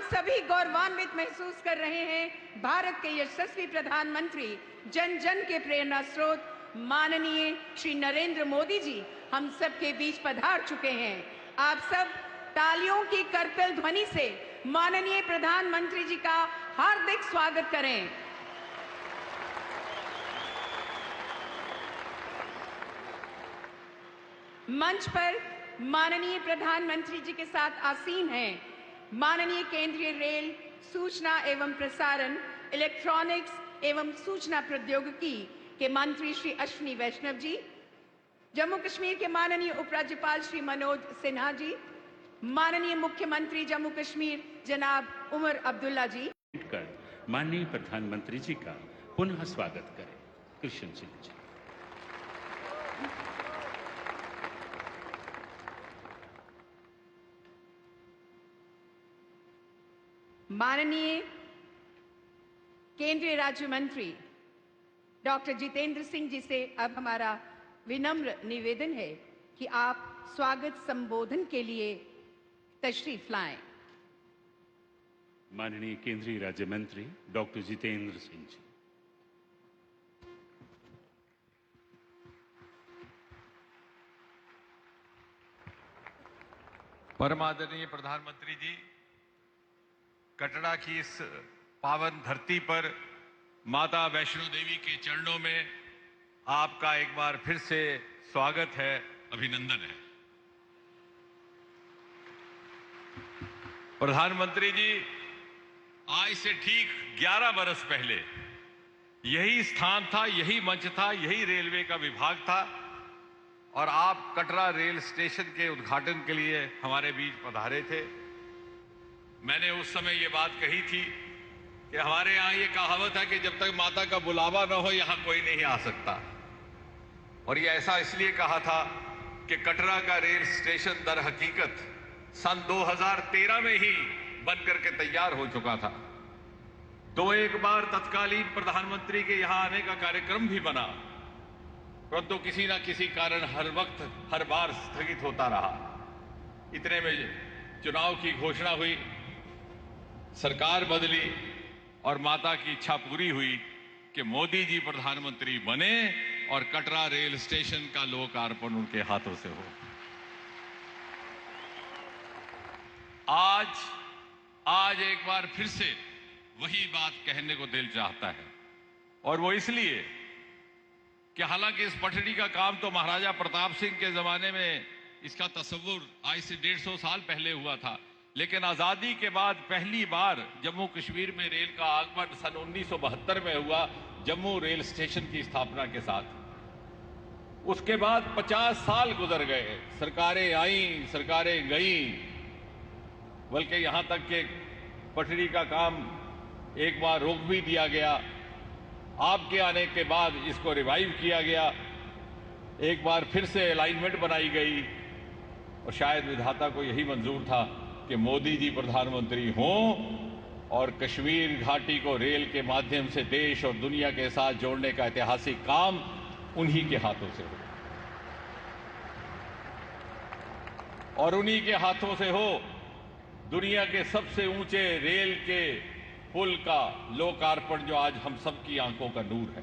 सभी गौरवान्वित महसूस कर रहे हैं भारत के यशस्वी प्रधानमंत्री, जन जन के प्रेरणा स्रोत माननीय श्री नरेंद्र मोदी जी हम सब के बीच पधार चुके हैं। आप सब तालियों की करतल ध्वनि से माननीय प्रधानमंत्री जी का हार्दिक स्वागत करें। मंच पर माननीय प्रधानमंत्री जी के साथ आसीन हैं माननीय केंद्रीय रेल, सूचना एवं प्रसारण, इलेक्ट्रॉनिक्स एवं सूचना प्रौद्योगिकी के मंत्री श्री अश्विनी वैष्णव जी, जम्मू कश्मीर के माननीय उपराज्यपाल श्री मनोज सिन्हा जी, माननीय मुख्यमंत्री जम्मू कश्मीर जनाब उमर अब्दुल्ला जी। माननीय प्रधानमंत्री जी का पुनः स्वागत करें। कृष्ण सिंह जी। माननीय केंद्रीय राज्य मंत्री डॉक्टर जितेंद्र सिंह जी से अब हमारा विनम्र निवेदन है कि आप स्वागत संबोधन के लिए तशरीफ लाएं। माननीय केंद्रीय राज्य मंत्री डॉक्टर जितेंद्र सिंह जी। परम आदरणीय प्रधानमंत्री जी, कटरा की इस पावन धरती पर माता वैष्णो देवी के चरणों में आपका एक बार फिर से स्वागत है, अभिनंदन है। प्रधानमंत्री जी, आज से ठीक 11 बरस पहले यही स्थान था, यही मंच था, यही रेलवे का विभाग था और आप कटरा रेल स्टेशन के उद्घाटन के लिए हमारे बीच पधारे थे। मैंने उस समय ये बात कही थी कि हमारे यहाँ ये कहावत है कि जब तक माता का बुलावा न हो यहाँ कोई नहीं आ सकता, और ये ऐसा इसलिए कहा था कि कटरा का रेल स्टेशन दर हकीकत सन 2013 में ही बन करके तैयार हो चुका था। तो एक बार तत्कालीन प्रधानमंत्री के यहाँ आने का कार्यक्रम भी बना, परंतु किसी ना किसी कारण हर वक्त हर बार स्थगित होता रहा। इतने में चुनाव की घोषणा हुई, सरकार बदली और माता की इच्छा पूरी हुई कि मोदी जी प्रधानमंत्री बने और कटरा रेल स्टेशन का लोकार्पण उनके हाथों से हो। आज एक बार फिर से वही बात कहने को दिल चाहता है, और वो इसलिए कि हालांकि इस पटरी का काम तो महाराजा प्रताप सिंह के जमाने में इसका तस्वुर आज से 150 साल पहले हुआ था, लेकिन आजादी के बाद पहली बार जम्मू कश्मीर में रेल का आगमन सन 1972 में हुआ, जम्मू रेल स्टेशन की स्थापना के साथ। उसके बाद 50 साल गुजर गए, सरकारें आईं, सरकारें गईं, बल्कि यहां तक कि पटरी का काम एक बार रोक भी दिया गया। आपके आने के बाद इसको रिवाइव किया गया, एक बार फिर से अलाइनमेंट बनाई गई, और शायद विधाता को यही मंजूर था कि मोदी जी प्रधानमंत्री हों और कश्मीर घाटी को रेल के माध्यम से देश और दुनिया के साथ जोड़ने का ऐतिहासिक काम उन्हीं के हाथों से हो, और उन्हीं के हाथों से हो दुनिया के सबसे ऊंचे रेल के पुल का लोकार्पण, जो आज हम सबकी आंखों का नूर है।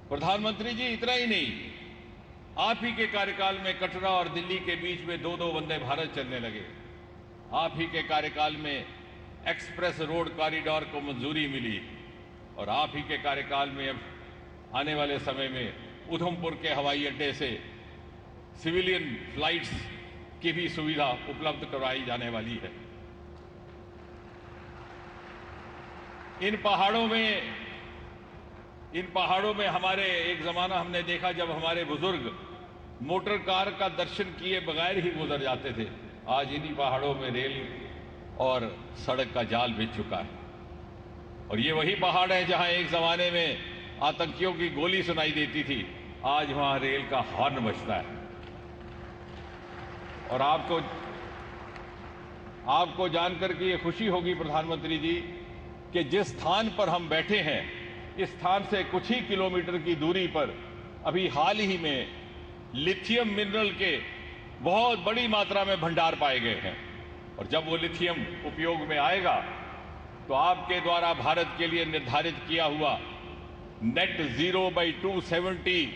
प्रधानमंत्री जी, इतना ही नहीं, आप ही के कार्यकाल में कटरा और दिल्ली के बीच में 2-2 वंदे भारत चलने लगे। आप ही के कार्यकाल में एक्सप्रेस रोड कॉरिडोर को मंजूरी मिली, और आप ही के कार्यकाल में अब आने वाले समय में उधमपुर के हवाई अड्डे से सिविलियन फ्लाइट्स की भी सुविधा उपलब्ध करवाई जाने वाली है। इन पहाड़ों में हमारे एक जमाना हमने देखा जब हमारे बुजुर्ग मोटर कार का दर्शन किए बगैर ही गुजर जाते थे। आज इन्हीं पहाड़ों में रेल और सड़क का जाल बिछ चुका है, और ये वही पहाड़ है जहां एक जमाने में आतंकियों की गोली सुनाई देती थी, आज वहां रेल का हॉर्न बजता है। और आपको जानकर के ये खुशी होगी प्रधानमंत्री जी कि जिस स्थान पर हम बैठे हैं, इस स्थान से कुछ ही किलोमीटर की दूरी पर अभी हाल ही में लिथियम मिनरल के बहुत बड़ी मात्रा में भंडार पाए गए हैं, और जब वो लिथियम उपयोग में आएगा तो आपके द्वारा भारत के लिए निर्धारित किया हुआ net zero by 2070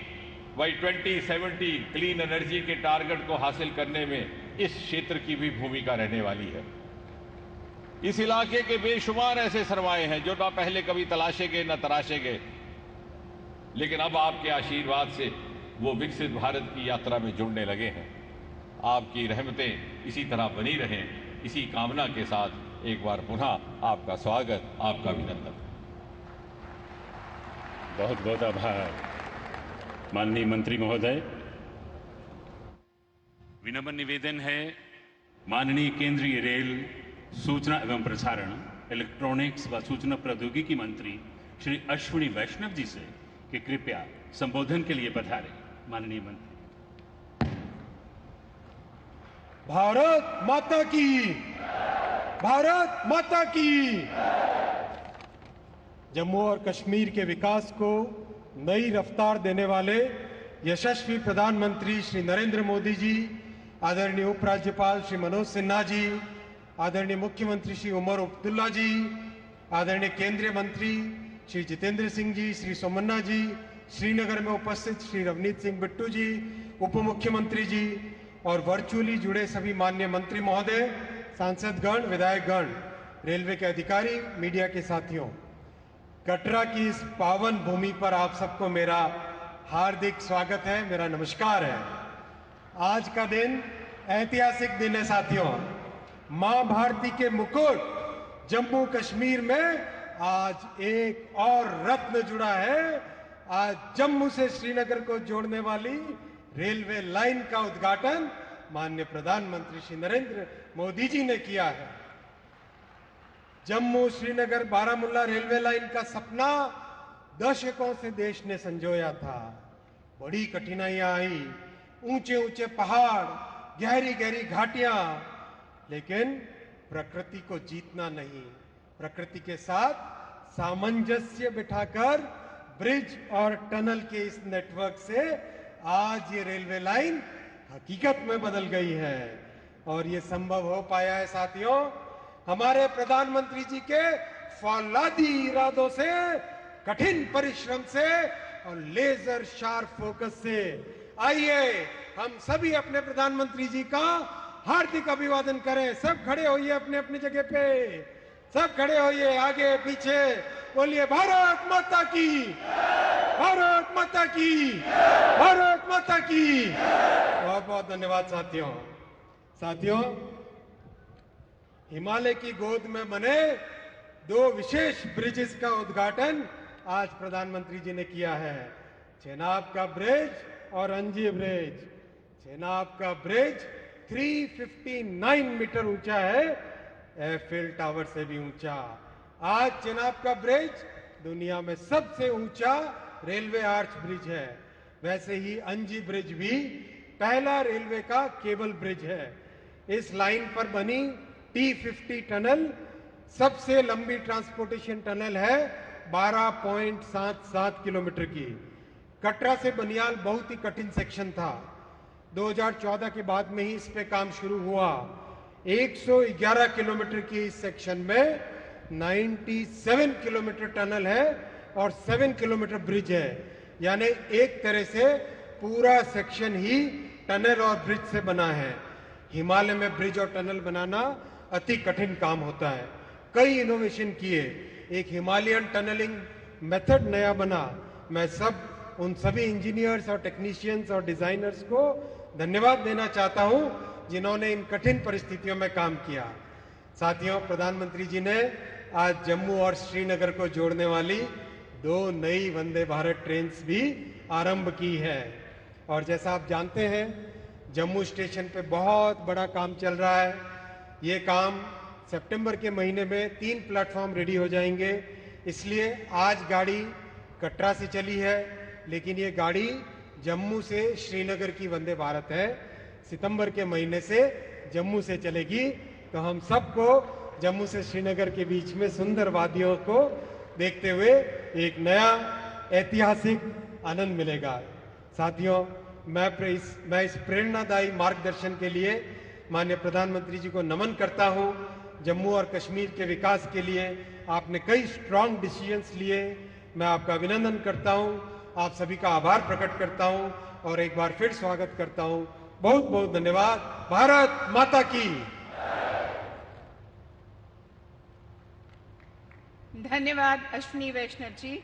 clean energy के टारगेट को हासिल करने में इस क्षेत्र की भी भूमिका रहने वाली है। इस इलाके के बेशुमार ऐसे सरमाए हैं जो ना पहले कभी तलाशे गए न तराशे गए, लेकिन अब आपके आशीर्वाद से वो विकसित भारत की यात्रा में जुड़ने लगे हैं। आपकी रहमतें इसी तरह बनी रहें, इसी कामना के साथ एक बार पुनः आपका स्वागत, आपका अभिनंदन। बहुत बहुत आभार माननीय मंत्री महोदय। विनम्र निवेदन है माननीय केंद्रीय रेल, सूचना एवं प्रसारण, इलेक्ट्रॉनिक्स व सूचना प्रौद्योगिकी मंत्री श्री अश्विनी वैष्णव जी से कि कृपया संबोधन के लिए पधारें। माननीय मंत्री। भारत माता की, भारत माता की। जम्मू और कश्मीर के विकास को नई रफ्तार देने वाले यशस्वी प्रधानमंत्री श्री नरेंद्र मोदी जी, आदरणीय उपराज्यपाल श्री मनोज सिन्हा जी, आदरणीय मुख्यमंत्री श्री उमर अब्दुल्ला जी, आदरणीय केंद्रीय मंत्री श्री जितेंद्र सिंह जी, श्री सोमन्ना जी, श्रीनगर में उपस्थित श्री रवनीत सिंह बिट्टू जी, उप मुख्यमंत्री जी और वर्चुअली जुड़े सभी माननीय मंत्री महोदय, सांसदगण, विधायकगण, रेलवे के अधिकारी, मीडिया के साथियों, कटरा की इस पावन भूमि पर आप सबको मेरा हार्दिक स्वागत है, मेरा नमस्कार है। आज का दिन ऐतिहासिक दिन है साथियों। मां भारती के मुकुट जम्मू कश्मीर में आज एक और रत्न जुड़ा है। आज जम्मू से श्रीनगर को जोड़ने वाली रेलवे लाइन का उद्घाटन माननीय प्रधानमंत्री श्री नरेंद्र मोदी जी ने किया है। जम्मू श्रीनगर बारामूला रेलवे लाइन का सपना दशकों से देश ने संजोया था। बड़ी कठिनाइयां आई, ऊंचे ऊंचे पहाड़, गहरी गहरी घाटियां, लेकिन प्रकृति को जीतना नहीं, प्रकृति के साथ सामंजस्य बिठाकर ब्रिज और टनल के इस नेटवर्क से आज ये रेलवे लाइन हकीकत में बदल गई है। और ये संभव हो पाया है साथियों हमारे प्रधानमंत्री जी के फौलादी इरादों से, कठिन परिश्रम से और लेजर शार्प फोकस से। आइए हम सभी अपने प्रधानमंत्री जी का हार्दिक अभिवादन करें। सब खड़े होइए अपने अपनी जगह पे, सब खड़े होइए, आगे पीछे बोलिए भारत माता की, भारत माता की, भारत माता की। बहुत बहुत धन्यवाद साथियों। साथियों, हिमालय की गोद में बने दो विशेष ब्रिजेस का उद्घाटन आज प्रधानमंत्री जी ने किया है। चेनाब का ब्रिज और अंजी ब्रिज। चेनाब का ब्रिज 359 मीटर ऊंचा है, एफिल टावर से भी ऊंचा। आज चेनाब का ब्रिज दुनिया में सबसे ऊंचा रेलवे आर्च ब्रिज है। वैसे ही अंजी ब्रिज भी पहला रेलवे का केबल ब्रिज है। इस लाइन पर बनी T50 टनल सबसे लंबी ट्रांसपोर्टेशन टनल है, 12.77 किलोमीटर की। कटरा से बनियाल बहुत ही कठिन सेक्शन था। 2014 के बाद में ही इस पे काम शुरू हुआ। 111 किलोमीटर की इस सेक्शन में 97 किलोमीटर टनल है और 7 किलोमीटर ब्रिज है। यानी एक तरह से पूरा सेक्शन ही टनल और ब्रिज से बना है। हिमालय में ब्रिज और टनल बनाना अति कठिन काम होता है। कई इनोवेशन किए, एक हिमालयन टनलिंग मेथड नया बना। मैं उन सभी इंजीनियर्स और टेक्नीशियंस और डिजाइनर्स को धन्यवाद देना चाहता हूं जिन्होंने इन कठिन परिस्थितियों में काम किया। साथियों, प्रधानमंत्री जी ने आज जम्मू और श्रीनगर को जोड़ने वाली 2 नई वंदे भारत ट्रेन्स भी आरंभ की है। और जैसा आप जानते हैं, जम्मू स्टेशन पे बहुत बड़ा काम चल रहा है। ये काम सितंबर के महीने में 3 प्लेटफॉर्म रेडी हो जाएंगे। इसलिए आज गाड़ी कटरा से चली है, लेकिन ये गाड़ी जम्मू से श्रीनगर की वंदे भारत है। सितंबर के महीने से जम्मू से चलेगी, तो हम सबको जम्मू से श्रीनगर के बीच में सुंदर वादियों को देखते हुए एक नया ऐतिहासिक आनंद मिलेगा। साथियों, मैं इस प्रेरणादायी मार्गदर्शन के लिए माननीय प्रधानमंत्री जी को नमन करता हूं। जम्मू और कश्मीर के विकास के लिए आपने कई स्ट्रांग डिसीजंस लिए, मैं आपका अभिनंदन करता हूं, आप सभी का आभार प्रकट करता हूं और एक बार फिर स्वागत करता हूं। बहुत बहुत धन्यवाद। भारत माता की। धन्यवाद अश्विनी वैष्णव जी,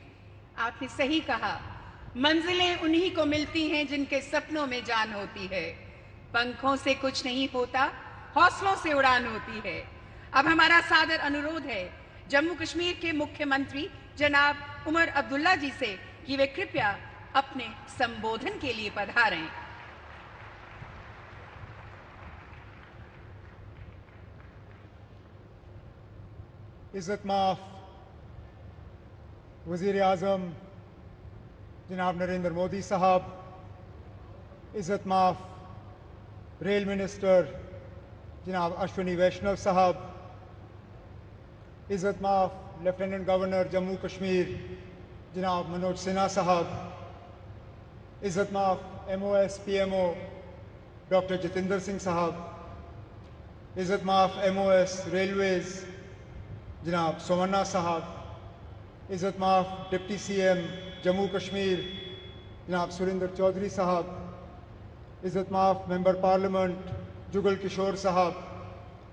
आपने सही कहा, मंजिलें उन्हीं को मिलती हैं जिनके सपनों में जान होती है। पंखों से कुछ नहीं होता, हौसलों से उड़ान होती है। अब हमारा सादर अनुरोध है जम्मू कश्मीर के मुख्यमंत्री जनाब उमर अब्दुल्ला जी से कि वे कृपया अपने संबोधन के लिए पधारें। इज़्ज़त माफ वज़ीर आज़म जनाब नरेंद्र मोदी साहब, इज़्ज़त माफ रेल मिनिस्टर जनाब अश्विनी वैष्णव साहब, इज़्ज़त माफ लेफ्टिनेंट गवर्नर जम्मू कश्मीर जनाब मनोज सिन्हा साहब, इज़्ज़त माफ MOS PMO doctor Jitendra Singh साहब, इज़्ज़त माफ MOS रेलवेज़ जनाब सोमन्ना साहब, इज़्ज़त माफ डिप्टी CM जम्मू कश्मीर जनाब सुरेंद्र चौधरी साहब, इज़्ज़त माफ मेंबर पार्लियामेंट जुगल किशोर साहब,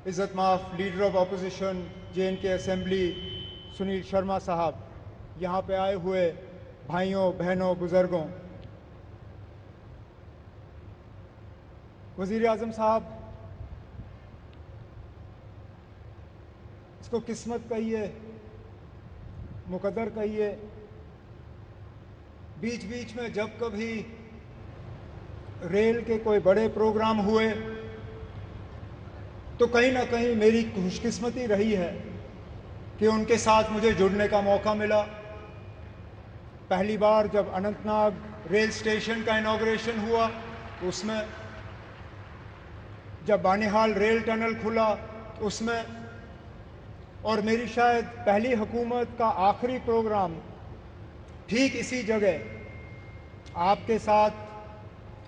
इज़्ज़त माफ leader of opposition J&K assembly Sunil Sharma साहब, यहाँ पे आए हुए भाइयों बहनों बुज़ुर्गों, वज़ीर आज़म साहब, इसको किस्मत कहिए, मुकद्दर कहिए, बीच बीच में जब कभी रेल के कोई बड़े प्रोग्राम हुए तो कहीं ना कहीं मेरी खुशकिस्मती रही है कि उनके साथ मुझे जुड़ने का मौका मिला। पहली बार जब अनंतनाग रेल स्टेशन का इनॉग्रेशन हुआ उसमें, जब बानिहाल रेल टनल खुला उसमें, और मेरी शायद पहली हुकूमत का आखिरी प्रोग्राम ठीक इसी जगह आपके साथ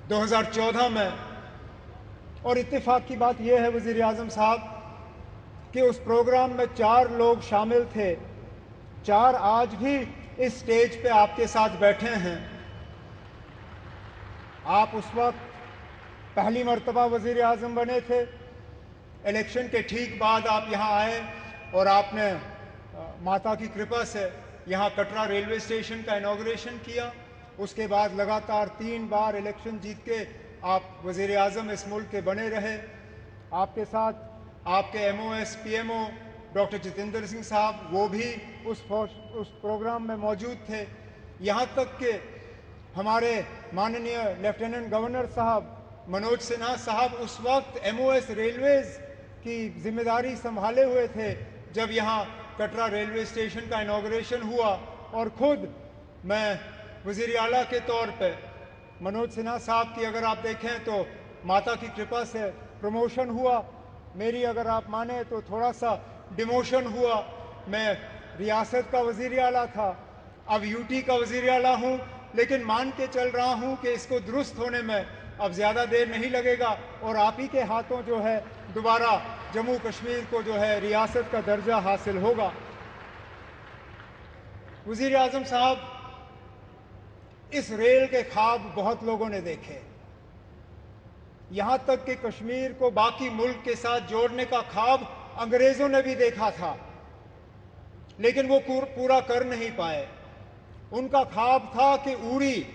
2014 में। और इत्तेफाक की बात यह है वज़ीर आज़म साहब कि उस प्रोग्राम में 4 लोग शामिल थे, 4 आज भी इस स्टेज पे आपके साथ बैठे हैं। आप उस वक्त पहली मर्तबा वज़ीर आज़म बने थे, इलेक्शन के ठीक बाद आप यहाँ आए और आपने माता की कृपा से यहाँ कटरा रेलवे स्टेशन का इनॉग्रेशन किया। उसके बाद लगातार 3 बार इलेक्शन जीत के आप वज़ीर आज़म इस मुल्क के बने रहे। आपके साथ आपके MOS PMO doctor Jitendra Singh साहब, वो भी उस प्रोग्राम में मौजूद थे। यहाँ तक कि हमारे माननीय लेफ्टिनेंट गवर्नर साहब मनोज सिन्हा साहब उस वक्त MOS रेलवेज़ की जिम्मेदारी संभाले हुए थे जब यहाँ कटरा रेलवे स्टेशन का इनॉग्रेशन हुआ। और ख़ुद मैं वज़ीर आला के तौर पे मनोज सिन्हा साहब की अगर आप देखें तो माता की कृपा से प्रमोशन हुआ, मेरी अगर आप माने तो थोड़ा सा डिमोशन हुआ। मैं रियासत का वज़ीर आला था, अब UT का वज़ीर आला हूँ, लेकिन मान के चल रहा हूँ कि इसको दुरुस्त होने में अब ज़्यादा देर नहीं लगेगा और आप ही के हाथों जो है दोबारा जम्मू कश्मीर को जो है रियासत का दर्जा हासिल होगा। वज़ीर आज़म साहब, इस रेल के ख्वाब बहुत लोगों ने देखे, यहाँ तक कि कश्मीर को बाकी मुल्क के साथ जोड़ने का ख्वाब अंग्रेज़ों ने भी देखा था, लेकिन वो पूरा कर नहीं पाए। उनका ख्वाब था कि उड़ी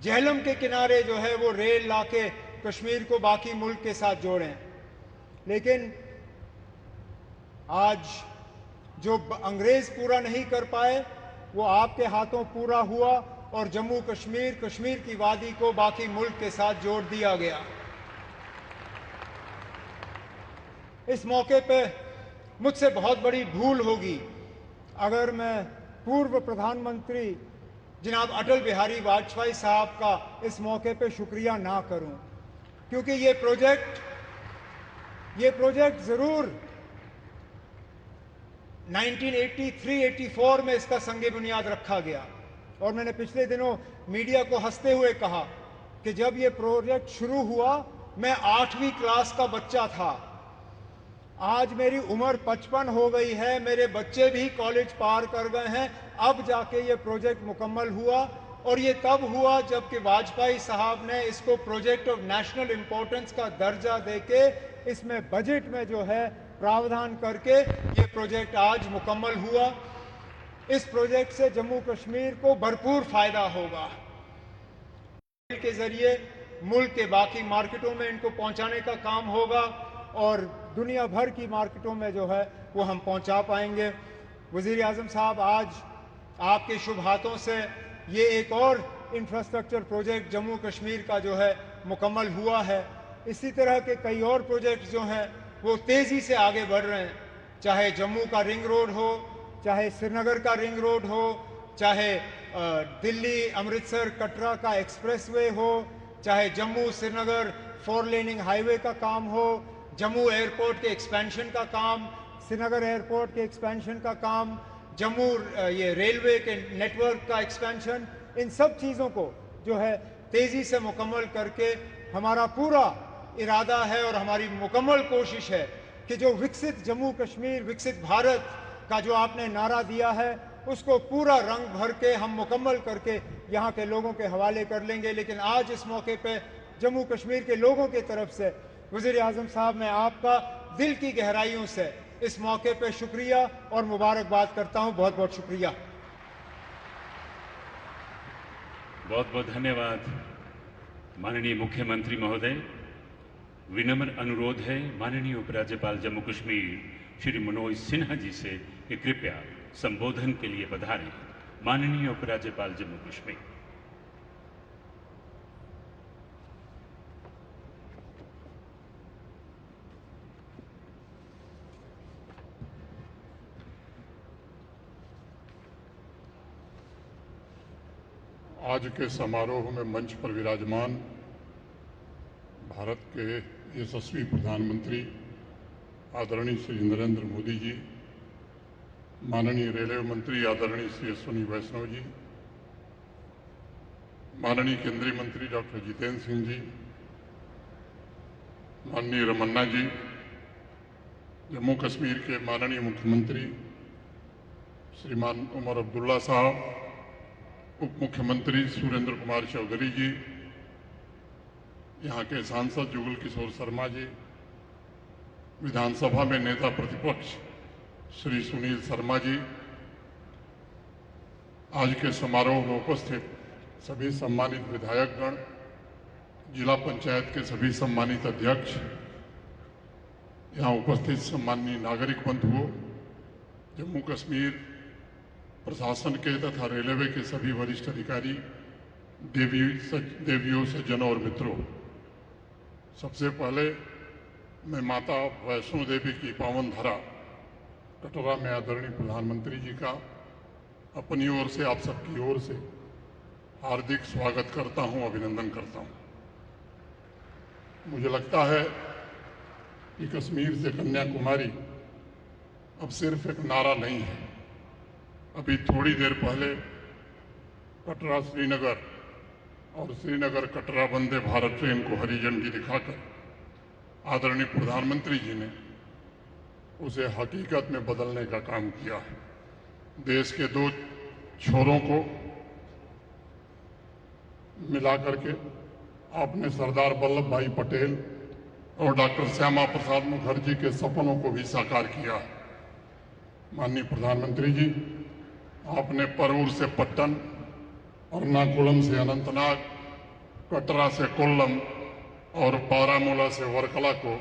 झेलम के किनारे जो है वो रेल लाके कश्मीर को बाकी मुल्क के साथ जोड़ें, लेकिन आज जो अंग्रेज पूरा नहीं कर पाए वो आपके हाथों पूरा हुआ और जम्मू कश्मीर, कश्मीर की वादी को बाकी मुल्क के साथ जोड़ दिया गया। इस मौके पे मुझसे बहुत बड़ी भूल होगी अगर मैं पूर्व प्रधानमंत्री जनाब अटल बिहारी वाजपेयी साहब का इस मौके पे शुक्रिया ना करूं, क्योंकि ये प्रोजेक्ट ज़रूर 1983-84 में इसका संगे बुनियाद रखा गया। और मैंने पिछले दिनों मीडिया को हंसते हुए कहा कि जब ये प्रोजेक्ट शुरू हुआ मैं 8वीं क्लास का बच्चा था। आज मेरी उम्र 55 हो गई है, मेरे बच्चे भी कॉलेज पार कर गए हैं। अब जाके ये प्रोजेक्ट मुकम्मल हुआ, और ये तब हुआ जबकि वाजपेयी साहब ने इसको प्रोजेक्ट ऑफ नेशनल इंपॉर्टेंस का दर्जा देके इसमें बजट में जो है प्रावधान करके ये प्रोजेक्ट आज मुकम्मल हुआ। इस प्रोजेक्ट से जम्मू कश्मीर को भरपूर फायदा होगा। के जरिए मुल्क के बाकी मार्केटों में इनको पहुंचाने का काम होगा, और दुनिया भर की मार्केटों में जो है वो हम पहुंचा पाएंगे। वज़ीर आज़म साहब, आज आपके शुभ हाथों से ये एक और इंफ्रास्ट्रक्चर प्रोजेक्ट जम्मू कश्मीर का जो है मुकम्मल हुआ है। इसी तरह के कई और प्रोजेक्ट्स जो हैं वो तेज़ी से आगे बढ़ रहे हैं, चाहे जम्मू का रिंग रोड हो, चाहे श्रीनगर का रिंग रोड हो, चाहे दिल्ली अमृतसर कटरा का एक्सप्रेसवे हो, चाहे जम्मू श्रीनगर 4 लेनिंग हाईवे का काम हो, जम्मू एयरपोर्ट के एक्सपेंशन का काम, श्रीनगर एयरपोर्ट के एक्सपेंशन का काम, जम्मू ये रेलवे के नेटवर्क का एक्सपेंशन, इन सब चीज़ों को जो है तेज़ी से मुकम्मल करके हमारा पूरा इरादा है और हमारी मुकम्मल कोशिश है कि जो विकसित जम्मू कश्मीर, विकसित भारत का जो आपने नारा दिया है उसको पूरा रंग भर के हम मुकम्मल करके यहाँ के लोगों के हवाले कर लेंगे। लेकिन आज इस मौके पे जम्मू कश्मीर के लोगों की तरफ से वज़ीर आज़म साहब, मैं आपका दिल की गहराइयों से इस मौके पे शुक्रिया और मुबारकबाद करता हूँ। बहुत बहुत शुक्रिया। बहुत बहुत धन्यवाद माननीय मुख्यमंत्री महोदय। विनम्र अनुरोध है माननीय उपराज्यपाल जम्मू कश्मीर श्री मनोज सिन्हा जी से कि कृपया संबोधन के लिए पधारें। माननीय उपराज्यपाल जम्मू कश्मीर। आज के समारोह में मंच पर विराजमान भारत के यशस्वी प्रधानमंत्री आदरणीय श्री नरेंद्र मोदी जी, माननीय रेलवे मंत्री आदरणीय श्री अश्विनी वैष्णव जी, माननीय केंद्रीय मंत्री डॉक्टर जितेंद्र सिंह जी, माननीय रमन्ना जी, जम्मू कश्मीर के माननीय मुख्यमंत्री श्रीमान उमर अब्दुल्ला साहब, उप मुख्यमंत्री सुरेंद्र कुमार चौधरी जी, यहाँ के सांसद जुगल किशोर शर्मा जी, विधानसभा में नेता प्रतिपक्ष श्री सुनील शर्मा जी, आज के समारोह में उपस्थित सभी सम्मानित विधायकगण, जिला पंचायत के सभी सम्मानित अध्यक्ष, यहाँ उपस्थित सम्माननीय नागरिक बंधुओं, जम्मू कश्मीर प्रशासन के तथा रेलवे के सभी वरिष्ठ अधिकारी, देवियों, सज्जनों और मित्रों, सबसे पहले मैं माता वैष्णो देवी की पावन धरा कटरा में आदरणीय प्रधानमंत्री जी का अपनी ओर से, आप सबकी ओर से हार्दिक स्वागत करता हूं, अभिनंदन करता हूं। मुझे लगता है कि कश्मीर से कन्याकुमारी अब सिर्फ एक नारा नहीं है। अभी थोड़ी देर पहले कटरा श्रीनगर और श्रीनगर कटरा वंदे भारत ट्रेन को हरी झंडी दिखाकर आदरणीय प्रधानमंत्री जी ने उसे हकीकत में बदलने का काम किया है। देश के दो छोरों को मिलाकर के आपने सरदार वल्लभ भाई पटेल और डॉक्टर श्यामा प्रसाद मुखर्जी के सपनों को भी साकार किया है। माननीय प्रधानमंत्री जी, आपने परवूर से पट्टन, एर्नाकुलम से अनंतनाग, कटरा से कोल्लम और बारामूला से वर्कला को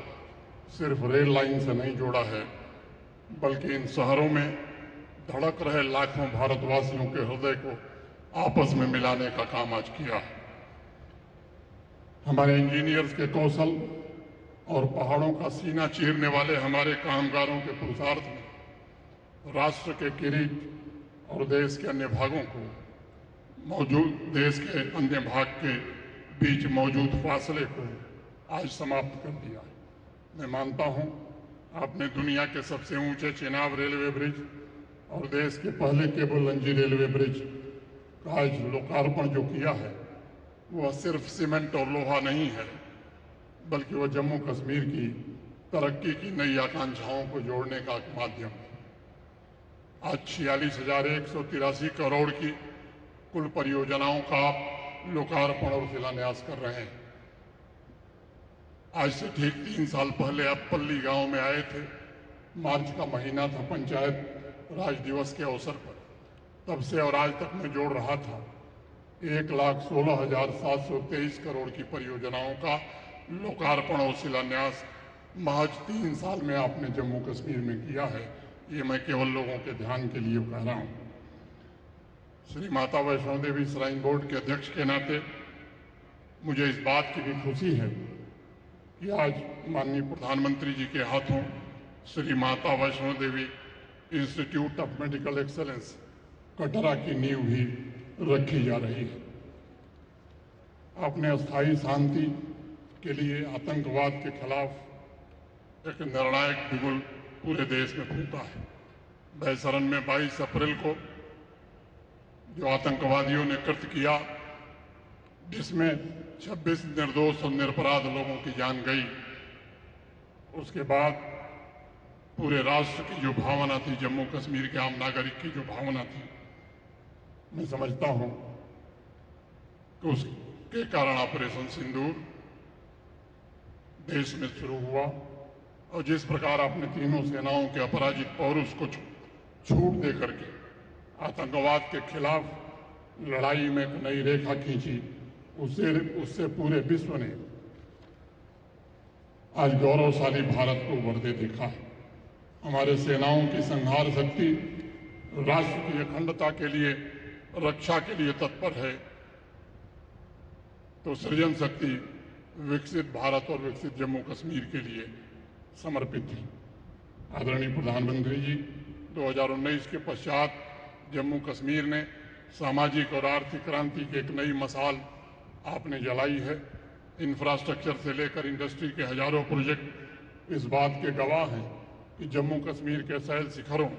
सिर्फ रेल लाइन से नहीं जोड़ा है, बल्कि इन शहरों में धड़क रहे लाखों भारतवासियों के हृदय को आपस में मिलाने का काम आज किया है। हमारे इंजीनियर्स के कौशल और पहाड़ों का सीना चीरने वाले हमारे कामगारों के पुरुषार्थ में राष्ट्र के किरीट और देश के अन्य भागों को देश के अन्य भाग के बीच मौजूद फासले को आज समाप्त कर दिया है। मैं मानता हूं आपने दुनिया के सबसे ऊंचे चेनाब रेलवे ब्रिज और देश के पहले केबल लंजी रेलवे ब्रिज का आज लोकार्पण जो किया है वह सिर्फ सीमेंट और लोहा नहीं है, बल्कि वह जम्मू कश्मीर की तरक्की की नई आकांक्षाओं को जोड़ने का एक माध्यम है। आज 46,183 करोड़ की कुल परियोजनाओं का आप लोकार्पण और शिलान्यास कर रहे हैं। आज से ठीक 3 साल पहले आप पल्ली गांव में आए थे। मार्च का महीना था, पंचायत राज दिवस के अवसर पर। तब से और आज तक मैं जोड़ रहा था 1,16,723 करोड़ की परियोजनाओं का लोकार्पण और शिलान्यास महज 3 साल में आपने जम्मू कश्मीर में किया है। ये मैं केवल लोगों के ध्यान के लिए कह रहा हूं। श्री माता वैष्णो देवी श्राइन बोर्ड के अध्यक्ष के नाते मुझे इस बात की भी खुशी है कि आज माननीय प्रधानमंत्री जी के हाथों Shri Mata Vaishno Devi institute of medical excellence Katra की नींव भी रखी जा रही है। आपने अस्थायी शांति के लिए आतंकवाद के खिलाफ एक निर्णायक बिगुल पूरे देश में फूंका है। बैसरन में 22 अप्रैल को जो आतंकवादियों ने कृत्य किया, जिसमें 26 निर्दोष और निरपराध लोगों की जान गई, उसके बाद पूरे राष्ट्र की जो भावना थी, जम्मू कश्मीर के आम नागरिक की जो भावना थी, मैं समझता हूं कि उसके कारण ऑपरेशन सिंदूर देश में शुरू हुआ और जिस प्रकार आपने तीनों सेनाओं के अपराजित पौरुष को छूट दे करके आतंकवाद के खिलाफ लड़ाई में एक नई रेखा खींची, उससे पूरे विश्व ने आज गौरवशाली भारत को उभरते देखा है। हमारे सेनाओं की संहार शक्ति राष्ट्र की अखंडता के लिए, रक्षा के लिए तत्पर है, तो सृजन शक्ति विकसित भारत और विकसित जम्मू कश्मीर के लिए समर्पित है। आदरणीय प्रधानमंत्री जी, 2019 के पश्चात जम्मू कश्मीर ने सामाजिक और आर्थिक क्रांति की एक नई मशाल आपने जलाई है। इंफ्रास्ट्रक्चर से लेकर इंडस्ट्री के हजारों प्रोजेक्ट इस बात के गवाह हैं कि जम्मू कश्मीर के शैल शिखरों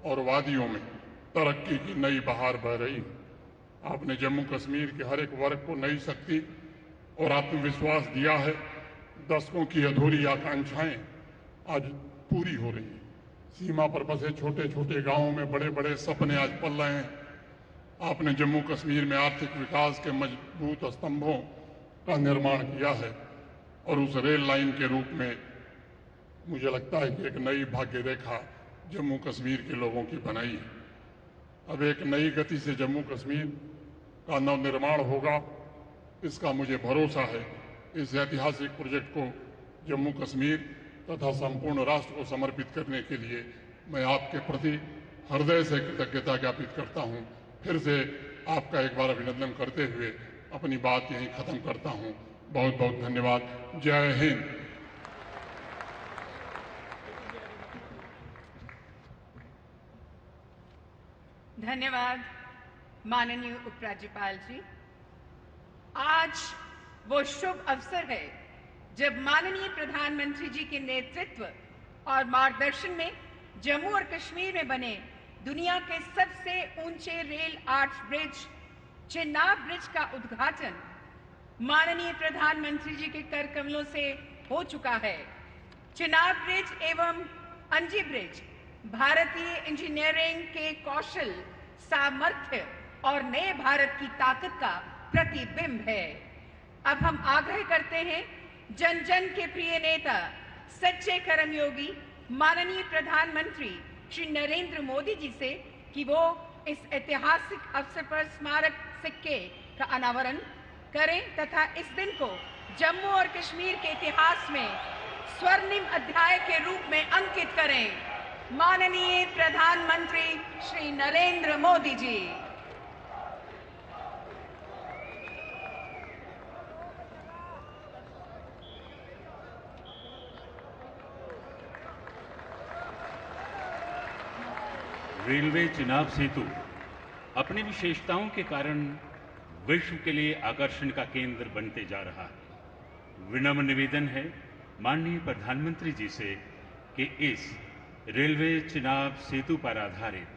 और वादियों में तरक्की की नई बहार बह रही है। आपने जम्मू कश्मीर के हर एक वर्ग को नई शक्ति और आत्मविश्वास दिया है। दशकों की अधूरी आकांक्षाएं आज पूरी हो रही हैं। सीमा पर बसे छोटे छोटे गांवों में बड़े बड़े सपने आज पल रहे हैं। आपने जम्मू कश्मीर में आर्थिक विकास के मजबूत स्तंभों का निर्माण किया है और उस रेल लाइन के रूप में मुझे लगता है कि एक नई भाग्य रेखा जम्मू कश्मीर के लोगों की बनाई है। अब एक नई गति से जम्मू कश्मीर का नवनिर्माण होगा, इसका मुझे भरोसा है। इस ऐतिहासिक प्रोजेक्ट को जम्मू कश्मीर तथा संपूर्ण राष्ट्र को समर्पित करने के लिए मैं आपके प्रति हृदय से कृतज्ञता ज्ञापित करता हूं। फिर से आपका एक बार अभिनंदन करते हुए अपनी बात यहीं खत्म करता हूं। बहुत बहुत धन्यवाद। जय हिंद। धन्यवाद माननीय उपराज्यपाल जी। आज वो शुभ अवसर है जब माननीय प्रधानमंत्री जी के नेतृत्व और मार्गदर्शन में जम्मू और कश्मीर में बने दुनिया के सबसे ऊंचे rail arch bridge Chenab bridge का उद्घाटन माननीय प्रधानमंत्री जी के कर कमलों से हो चुका है। चेनाब ब्रिज एवं अंजी ब्रिज भारतीय इंजीनियरिंग के कौशल, सामर्थ्य और नए भारत की ताकत का प्रतिबिंब है। अब हम आग्रह करते हैं जन जन के प्रिय नेता, सच्चे कर्मयोगी माननीय प्रधानमंत्री श्री नरेंद्र मोदी जी से कि वो इस ऐतिहासिक अवसर पर स्मारक सिक्के का अनावरण करें तथा इस दिन को जम्मू और कश्मीर के इतिहास में स्वर्णिम अध्याय के रूप में अंकित करें। माननीय प्रधानमंत्री श्री नरेंद्र मोदी जी। रेलवे चेनाब सेतु अपनी विशेषताओं के कारण विश्व के लिए आकर्षण का केंद्र बनते जा रहा है। विनम्र निवेदन है माननीय प्रधानमंत्री जी से कि इस रेलवे चेनाब सेतु पर आधारित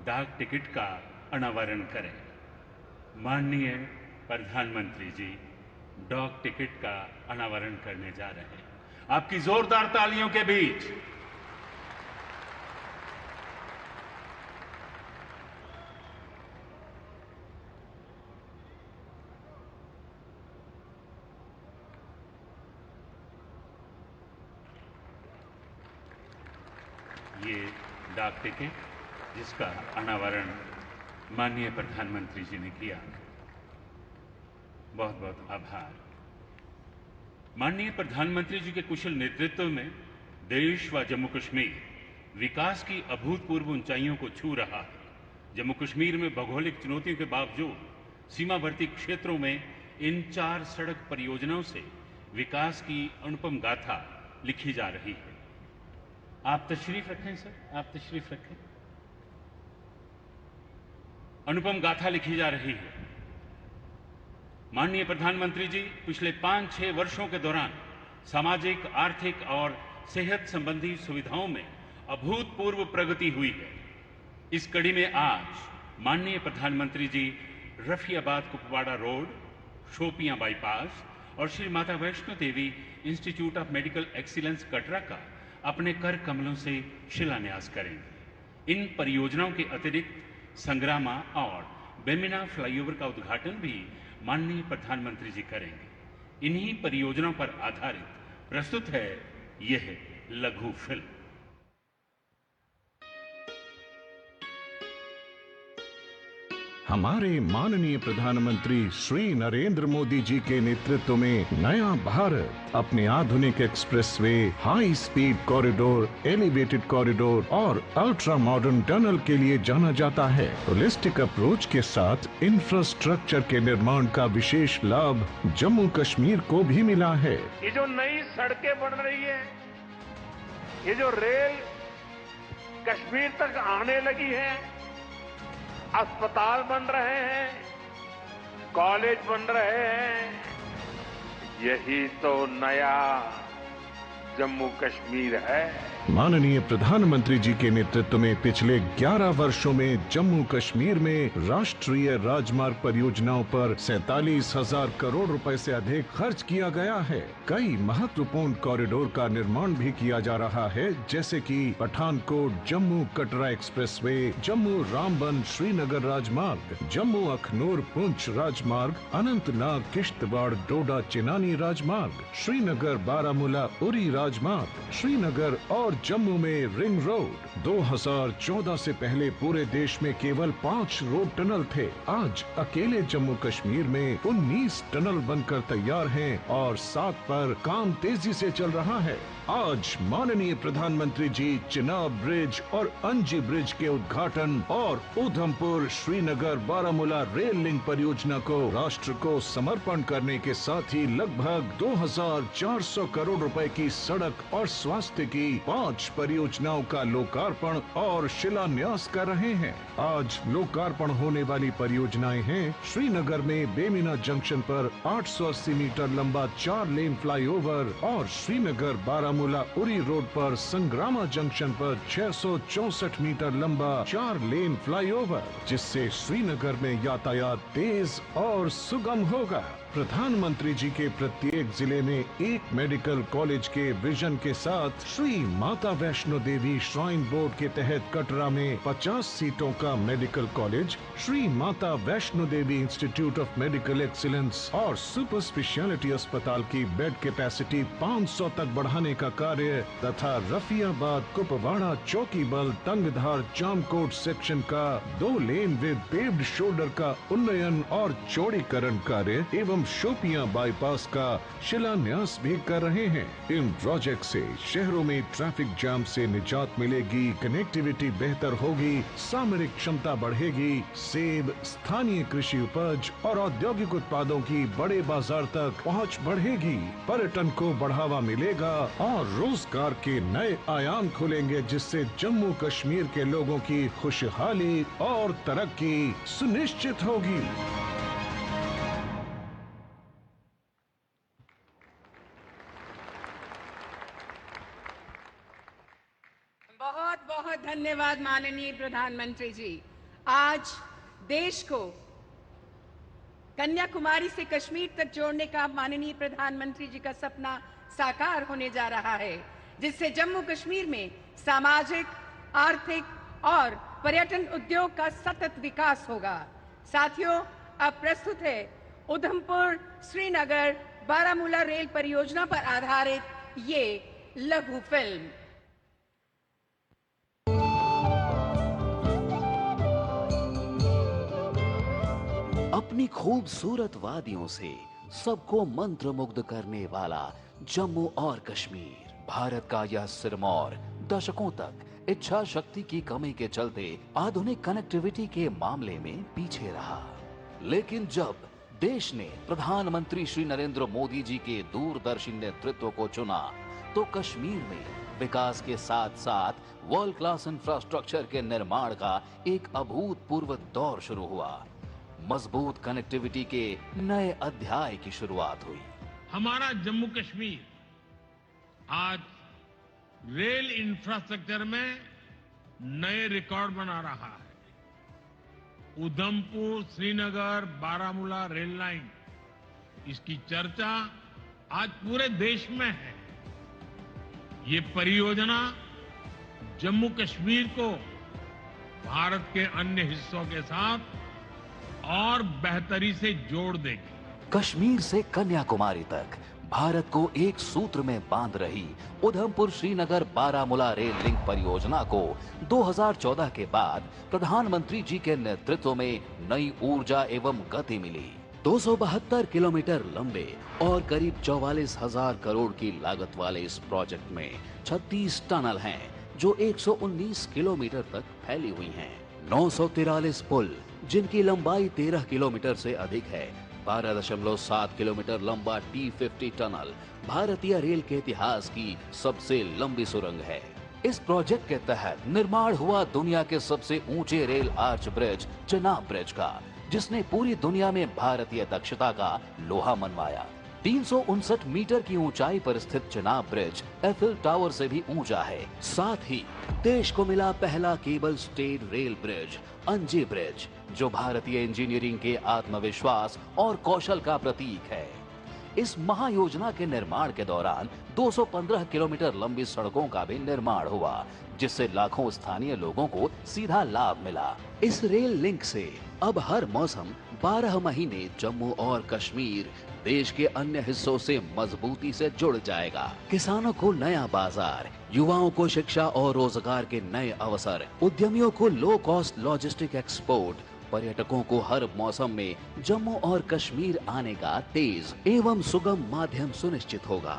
डाक टिकट का अनावरण करें। माननीय प्रधानमंत्री जी, डॉक टिकट का अनावरण करने जा रहे हैं। आपकी जोरदार तालियों के बीच ये डाक टिकट जिसका अनावरण माननीय प्रधानमंत्री जी ने किया, बहुत बहुत आभार। माननीय प्रधानमंत्री जी के कुशल नेतृत्व में देश व जम्मू कश्मीर विकास की अभूतपूर्व ऊंचाइयों को छू रहा है। जम्मू कश्मीर में भौगोलिक चुनौतियों के बावजूद सीमावर्ती क्षेत्रों में इन 4 सड़क परियोजनाओं से विकास की अनुपम गाथा लिखी जा रही है। आप तशरीफ रखें सर, आप तशरीफ रखें। अनुपम गाथा लिखी जा रही है। माननीय प्रधानमंत्री जी पिछले 5-6 वर्षों के दौरान सामाजिक, आर्थिक और सेहत संबंधी सुविधाओं में अभूतपूर्व प्रगति हुई है। इस कड़ी में आज माननीय प्रधानमंत्री जी रफियाबाद कुपवाड़ा रोड, शोपियां बाईपास और Shri Mata Vaishno Devi institute of medical excellence Katra का अपने कर कमलों से शिलान्यास करेंगे। इन परियोजनाओं के अतिरिक्त संग्रामा और बेमिना फ्लाईओवर का उद्घाटन भी माननीय प्रधानमंत्री जी करेंगे। इन्हीं परियोजनाओं पर आधारित प्रस्तुत है यह लघु फिल्म। हमारे माननीय प्रधानमंत्री श्री नरेंद्र मोदी जी के नेतृत्व में नया भारत अपने आधुनिक expressway, high speed corridor, elevated corridor और अल्ट्रा मॉडर्न टनल के लिए जाना जाता है। होलिस्टिक अप्रोच के साथ इंफ्रास्ट्रक्चर के निर्माण का विशेष लाभ जम्मू कश्मीर को भी मिला है। ये जो नई सड़कें बन रही है, ये जो रेल कश्मीर तक आने लगी है, अस्पताल बन रहे हैं, कॉलेज बन रहे हैं, यही तो नया जम्मू कश्मीर है। माननीय प्रधानमंत्री जी के नेतृत्व में पिछले 11 वर्षों में जम्मू कश्मीर में राष्ट्रीय राजमार्ग परियोजनाओं पर 47,000 करोड़ रुपए से अधिक खर्च किया गया है। कई महत्वपूर्ण कॉरिडोर का निर्माण भी किया जा रहा है, जैसे कि पठानकोट जम्मू कटरा एक्सप्रेसवे, जम्मू रामबन श्रीनगर राजमार्ग, जम्मू अखनूर पुंछ राजमार्ग, अनंतनाग किश्तवाड़ डोडा चिनानी राजमार्ग, श्रीनगर बारामूला उरी राजमार्ग, श्रीनगर और जम्मू में रिंग रोड। 2014 से पहले पूरे देश में केवल 5 रोड टनल थे। आज अकेले जम्मू कश्मीर में 19 टनल बनकर तैयार हैं और 7 पर काम तेजी से चल रहा है। आज माननीय प्रधानमंत्री जी चिनाब ब्रिज और अंजी ब्रिज के उद्घाटन और उधमपुर श्रीनगर बारामूला रेल लिंक परियोजना को राष्ट्र को समर्पण करने के साथ ही लगभग 2,400 करोड़ रुपए की सड़क और स्वास्थ्य की 5 परियोजनाओं का लोकार्पण और शिलान्यास कर रहे हैं। आज लोकार्पण होने वाली परियोजनाएं हैं श्रीनगर में बेमिना जंक्शन पर 880 मीटर लंबा 4 लेन फ्लाईओवर और श्रीनगर बारामूला उरी रोड पर संग्रामा जंक्शन पर 664 मीटर लंबा 4 लेन फ्लाईओवर, जिससे श्रीनगर में यातायात तेज और सुगम होगा। प्रधानमंत्री जी के प्रत्येक जिले में एक मेडिकल कॉलेज के विजन के साथ श्री माता वैष्णो देवी श्राइन बोर्ड के तहत कटरा में 50 सीटों का medical college, Shri Mata Vaishno Devi institute of medical excellence और सुपर स्पेशलिटी अस्पताल की बेड कैपेसिटी 500 तक बढ़ाने का कार्य तथा रफियाबाद कुपवाड़ा चौकीबल तंगधार जामकोट सेक्शन का 2 लेन विद पेव्ड शोल्डर का उन्नयन और चौड़ीकरण कार्य एवं शोपियां बाईपास का शिलान्यास भी कर रहे हैं। इन प्रोजेक्ट से शहरों में ट्रैफिक जाम से निजात मिलेगी, कनेक्टिविटी बेहतर होगी, सामरिक क्षमता बढ़ेगी, सेब, स्थानीय कृषि उपज और औद्योगिक उत्पादों की बड़े बाजार तक पहुंच बढ़ेगी, पर्यटन को बढ़ावा मिलेगा और रोजगार के नए आयाम खुलेंगे, जिससे जम्मू कश्मीर के लोगों की खुशहाली और तरक्की सुनिश्चित होगी। बहुत बहुत धन्यवाद माननीय प्रधानमंत्री जी। आज देश को कन्याकुमारी से कश्मीर तक जोड़ने का माननीय प्रधानमंत्री जी का सपना साकार होने जा रहा है, जिससे जम्मू कश्मीर में सामाजिक, आर्थिक और पर्यटन उद्योग का सतत विकास होगा। साथियों, अब प्रस्तुत है उधमपुर श्रीनगर बारामूला रेल परियोजना पर आधारित ये लघु फिल्म। अपनी खूबसूरत वादियों से सबको मंत्रमुग्ध करने वाला जम्मू और कश्मीर, भारत का यह सिरमौर दशकों तक इच्छा शक्ति की कमी के चलते आधुनिक कनेक्टिविटी के मामले में पीछे रहा। लेकिन जब देश ने प्रधानमंत्री श्री नरेंद्र मोदी जी के दूरदर्शी नेतृत्व को चुना, तो कश्मीर में विकास के साथ साथ वर्ल्ड क्लास इंफ्रास्ट्रक्चर के निर्माण का एक अभूतपूर्व दौर शुरू हुआ। मजबूत कनेक्टिविटी के नए अध्याय की शुरुआत हुई। हमारा जम्मू कश्मीर आज रेल इंफ्रास्ट्रक्चर में नए रिकॉर्ड बना रहा है। उधमपुर श्रीनगर बारामूला रेल लाइन, इसकी चर्चा आज पूरे देश में है। ये परियोजना जम्मू कश्मीर को भारत के अन्य हिस्सों के साथ और बेहतरी से जोड़ देगी। कश्मीर से कन्याकुमारी तक भारत को एक सूत्र में बांध रही उधमपुर श्रीनगर बारामूला रेल लिंक परियोजना को 2014 के बाद प्रधानमंत्री जी के नेतृत्व में नई ऊर्जा एवं गति मिली। 272 किलोमीटर लंबे और करीब 44,000 करोड़ की लागत वाले इस प्रोजेक्ट में 36 टनल हैं, जो 119 किलोमीटर तक फैली हुई हैं। 943 पुल, जिनकी लंबाई 13 किलोमीटर से अधिक है। 12.7 किलोमीटर लंबा T50 टनल भारतीय रेल के इतिहास की सबसे लंबी सुरंग है। इस प्रोजेक्ट के तहत निर्माण हुआ दुनिया के सबसे ऊंचे rail arch bridge Chenab bridge का, जिसने पूरी दुनिया में भारतीय दक्षता का लोहा मनवाया। 359 मीटर की ऊंचाई पर स्थित चिनाब ब्रिज एफिल टावर से भी ऊंचा है। साथ ही देश को मिला पहला केबल स्टेड रेल ब्रिज अंजी ब्रिज, जो भारतीय इंजीनियरिंग के आत्मविश्वास और कौशल का प्रतीक है। इस महायोजना के निर्माण के दौरान 215 किलोमीटर लंबी सड़कों का भी निर्माण हुआ, जिससे लाखों स्थानीय लोगों को सीधा लाभ मिला। इस रेल लिंक से अब हर मौसम 12 महीने जम्मू और कश्मीर देश के अन्य हिस्सों से मजबूती से जुड़ जाएगा। किसानों को नया बाजार, युवाओं को शिक्षा और रोजगार के नए अवसर, उद्यमियों को लो कॉस्ट लॉजिस्टिक एक्सपोर्ट, पर्यटकों को हर मौसम में जम्मू और कश्मीर आने का तेज एवं सुगम माध्यम सुनिश्चित होगा।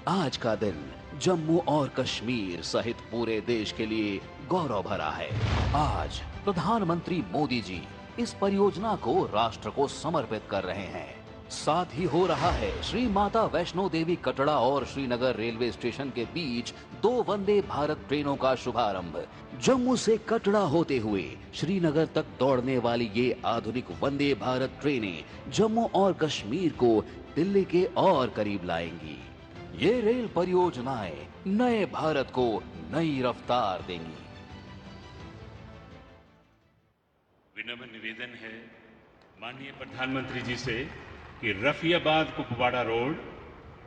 आज का दिन जम्मू और कश्मीर सहित पूरे देश के लिए गौरव भरा है। आज प्रधानमंत्री मोदी जी इस परियोजना को राष्ट्र को समर्पित कर रहे हैं। साथ ही हो रहा है श्री माता वैष्णो देवी कटरा और श्रीनगर रेलवे स्टेशन के बीच 2 वंदे भारत ट्रेनों का शुभारंभ। जम्मू से कटरा होते हुए श्रीनगर तक दौड़ने वाली ये आधुनिक वंदे भारत ट्रेनें जम्मू और कश्मीर को दिल्ली के और करीब लाएंगी। ये रेल परियोजनाएं नए भारत को नई रफ्तार देंगी। विनम्र निवेदन है माननीय प्रधानमंत्री जी से कि Rafiabad Kupwara road,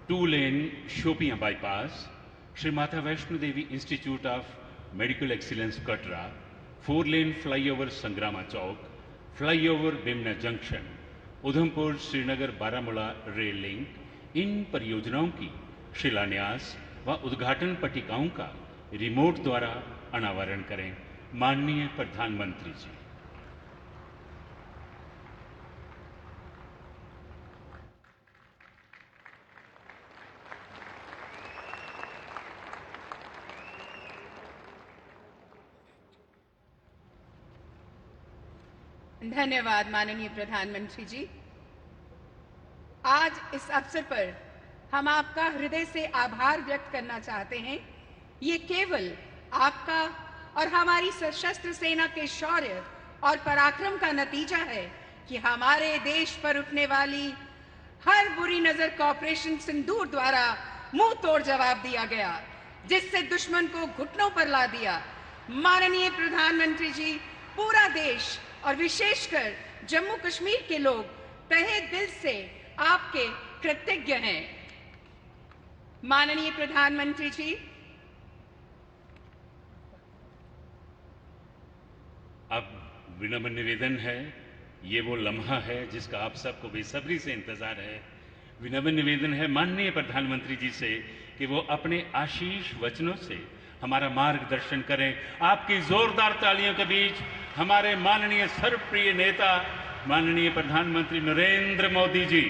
2 lane Shopian bypass, Shri Mata Vaishno Devi institute of medical excellence Katra, 4 lane flyover Sangrama Chowk, flyover Bemina junction, Udhampur Srinagar Baramulla rail link, इन परियोजनाओं की शिलान्यास व उद्घाटन पट्टिकाओं का रिमोट द्वारा अनावरण करें। माननीय प्रधानमंत्री जी। धन्यवाद माननीय प्रधानमंत्री जी। आज इस अवसर पर हम आपका हृदय से आभार व्यक्त करना चाहते हैं। ये केवल आपका और हमारी सशस्त्र सेना के शौर्य और पराक्रम का नतीजा है कि हमारे देश पर उठने वाली हर बुरी नजर को ऑपरेशन सिंदूर द्वारा मुंह तोड़ जवाब दिया गया, जिससे दुश्मन को घुटनों पर ला दिया। माननीय प्रधानमंत्री जी, पूरा देश और विशेषकर जम्मू कश्मीर के लोग तहे दिल से आपके कृतज्ञ हैं। माननीय प्रधानमंत्री जी, अब विनम्र निवेदन है, ये वो लम्हा है जिसका आप सबको बेसब्री से इंतजार है। विनम्र निवेदन है माननीय प्रधानमंत्री जी से कि वो अपने आशीष वचनों से हमारा मार्गदर्शन करें। आपकी जोरदार तालियों के बीच हमारे माननीय सर्वप्रिय नेता माननीय प्रधानमंत्री नरेंद्र मोदी जी।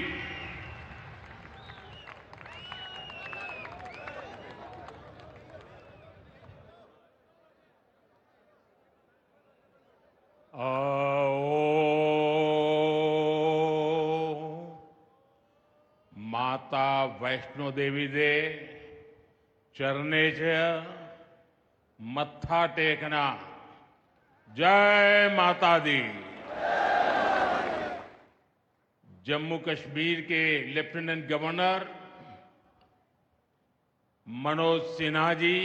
माता वैष्णो देवी दे चरणे च मत्था टेकना। जय माता दी। जम्मू कश्मीर के लेफ्टिनेंट गवर्नर मनोज सिन्हा जी,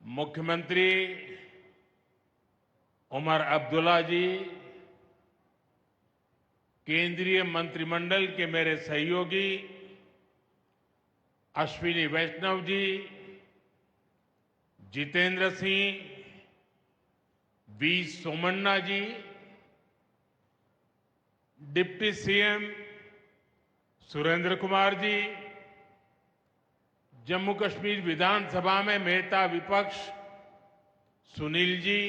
मुख्यमंत्री उमर अब्दुल्ला जी, केंद्रीय मंत्रिमंडल के मेरे सहयोगी Ashwini Vaishnaw ji, Jitendra Singh, V Somanna ji, deputy CM Surendra Kumar ji, Jammu Kashmir विधानसभा में नेता विपक्ष सुनील जी,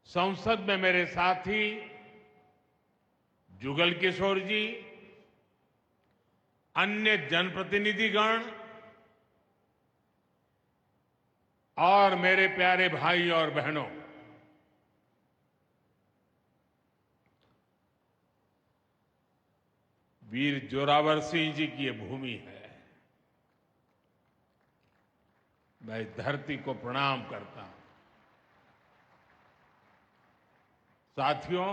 संसद में मेरे साथी जुगल किशोर जी, अन्य जनप्रतिनिधिगण और मेरे प्यारे भाई और बहनों, वीर जोरावर सिंह जी की ये भूमि है। मैं धरती को प्रणाम करता हूं। साथियों,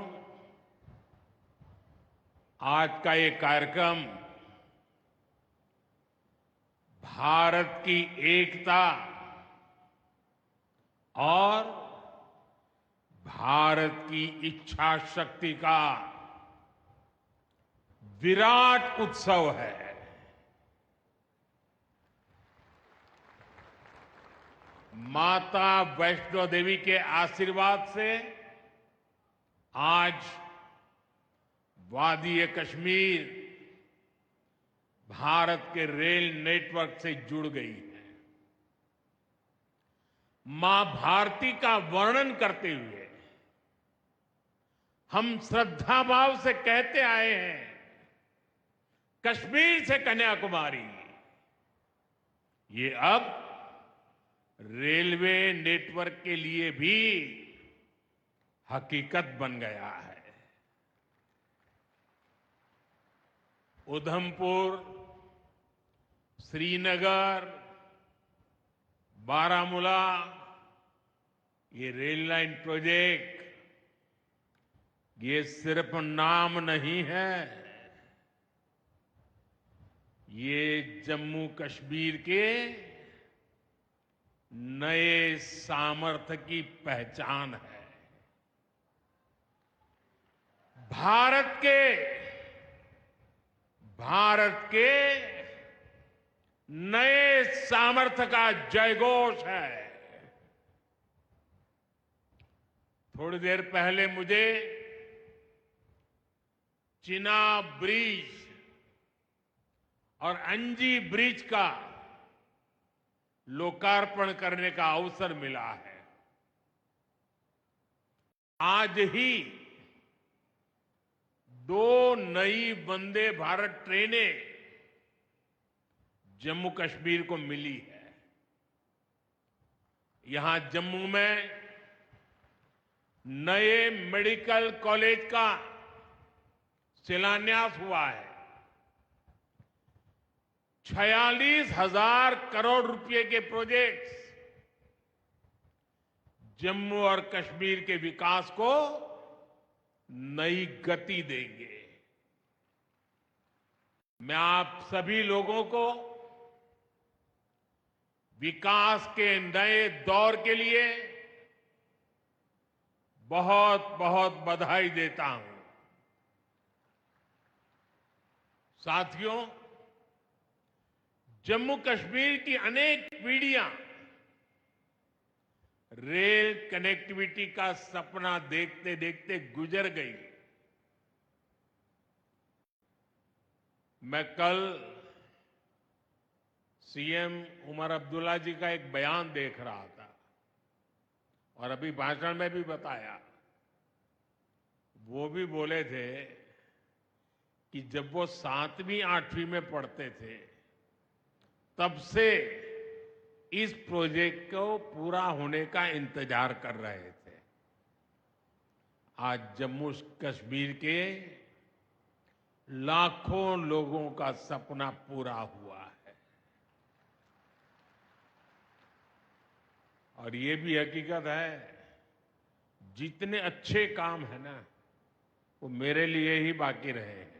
आज का ये कार्यक्रम भारत की एकता और भारत की इच्छा शक्ति का विराट उत्सव है। माता वैष्णो देवी के आशीर्वाद से आज वादी कश्मीर भारत के रेल नेटवर्क से जुड़ गई है। मां भारती का वर्णन करते हुए हम श्रद्धा भाव से कहते आए हैं, कश्मीर से कन्याकुमारी। ये अब रेलवे नेटवर्क के लिए भी हकीकत बन गया है। उधमपुर, श्रीनगर, बारामूला, ये रेल लाइन प्रोजेक्ट ये सिर्फ नाम नहीं है, ये जम्मू कश्मीर के नए सामर्थ्य की पहचान है। भारत के नए सामर्थ्य का जयघोष है। थोड़ी देर पहले मुझे चिनाब ब्रिज और अंजी ब्रिज का लोकार्पण करने का अवसर मिला है। आज ही 2 नई वंदे भारत ट्रेनें जम्मू कश्मीर को मिली है। यहां जम्मू में नए मेडिकल कॉलेज का शिलान्यास हुआ है। 46,000 करोड़ रुपए के प्रोजेक्ट्स जम्मू और कश्मीर के विकास को नई गति देंगे। मैं आप सभी लोगों को विकास के नए दौर के लिए बहुत बहुत बधाई देता हूं। साथियों, जम्मू कश्मीर की अनेक पीढ़ियां रेल कनेक्टिविटी का सपना देखते देखते गुजर गई। मैं कल सीएम उमर अब्दुल्ला जी का एक बयान देख रहा था और अभी भाषण में भी बताया। वो भी बोले थे कि जब वो 7वीं 8वीं में पढ़ते थे तब से इस प्रोजेक्ट को पूरा होने का इंतजार कर रहे थे। आज जम्मू कश्मीर के लाखों लोगों का सपना पूरा हुआ है। और ये भी हकीकत है, जितने अच्छे काम है ना, वो मेरे लिए ही बाकी रहे हैं।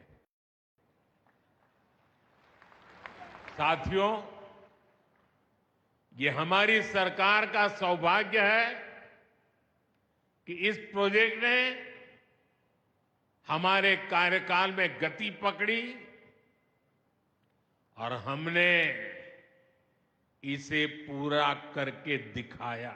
साथियों, ये हमारी सरकार का सौभाग्य है कि इस प्रोजेक्ट ने हमारे कार्यकाल में गति पकड़ी और हमने इसे पूरा करके दिखाया।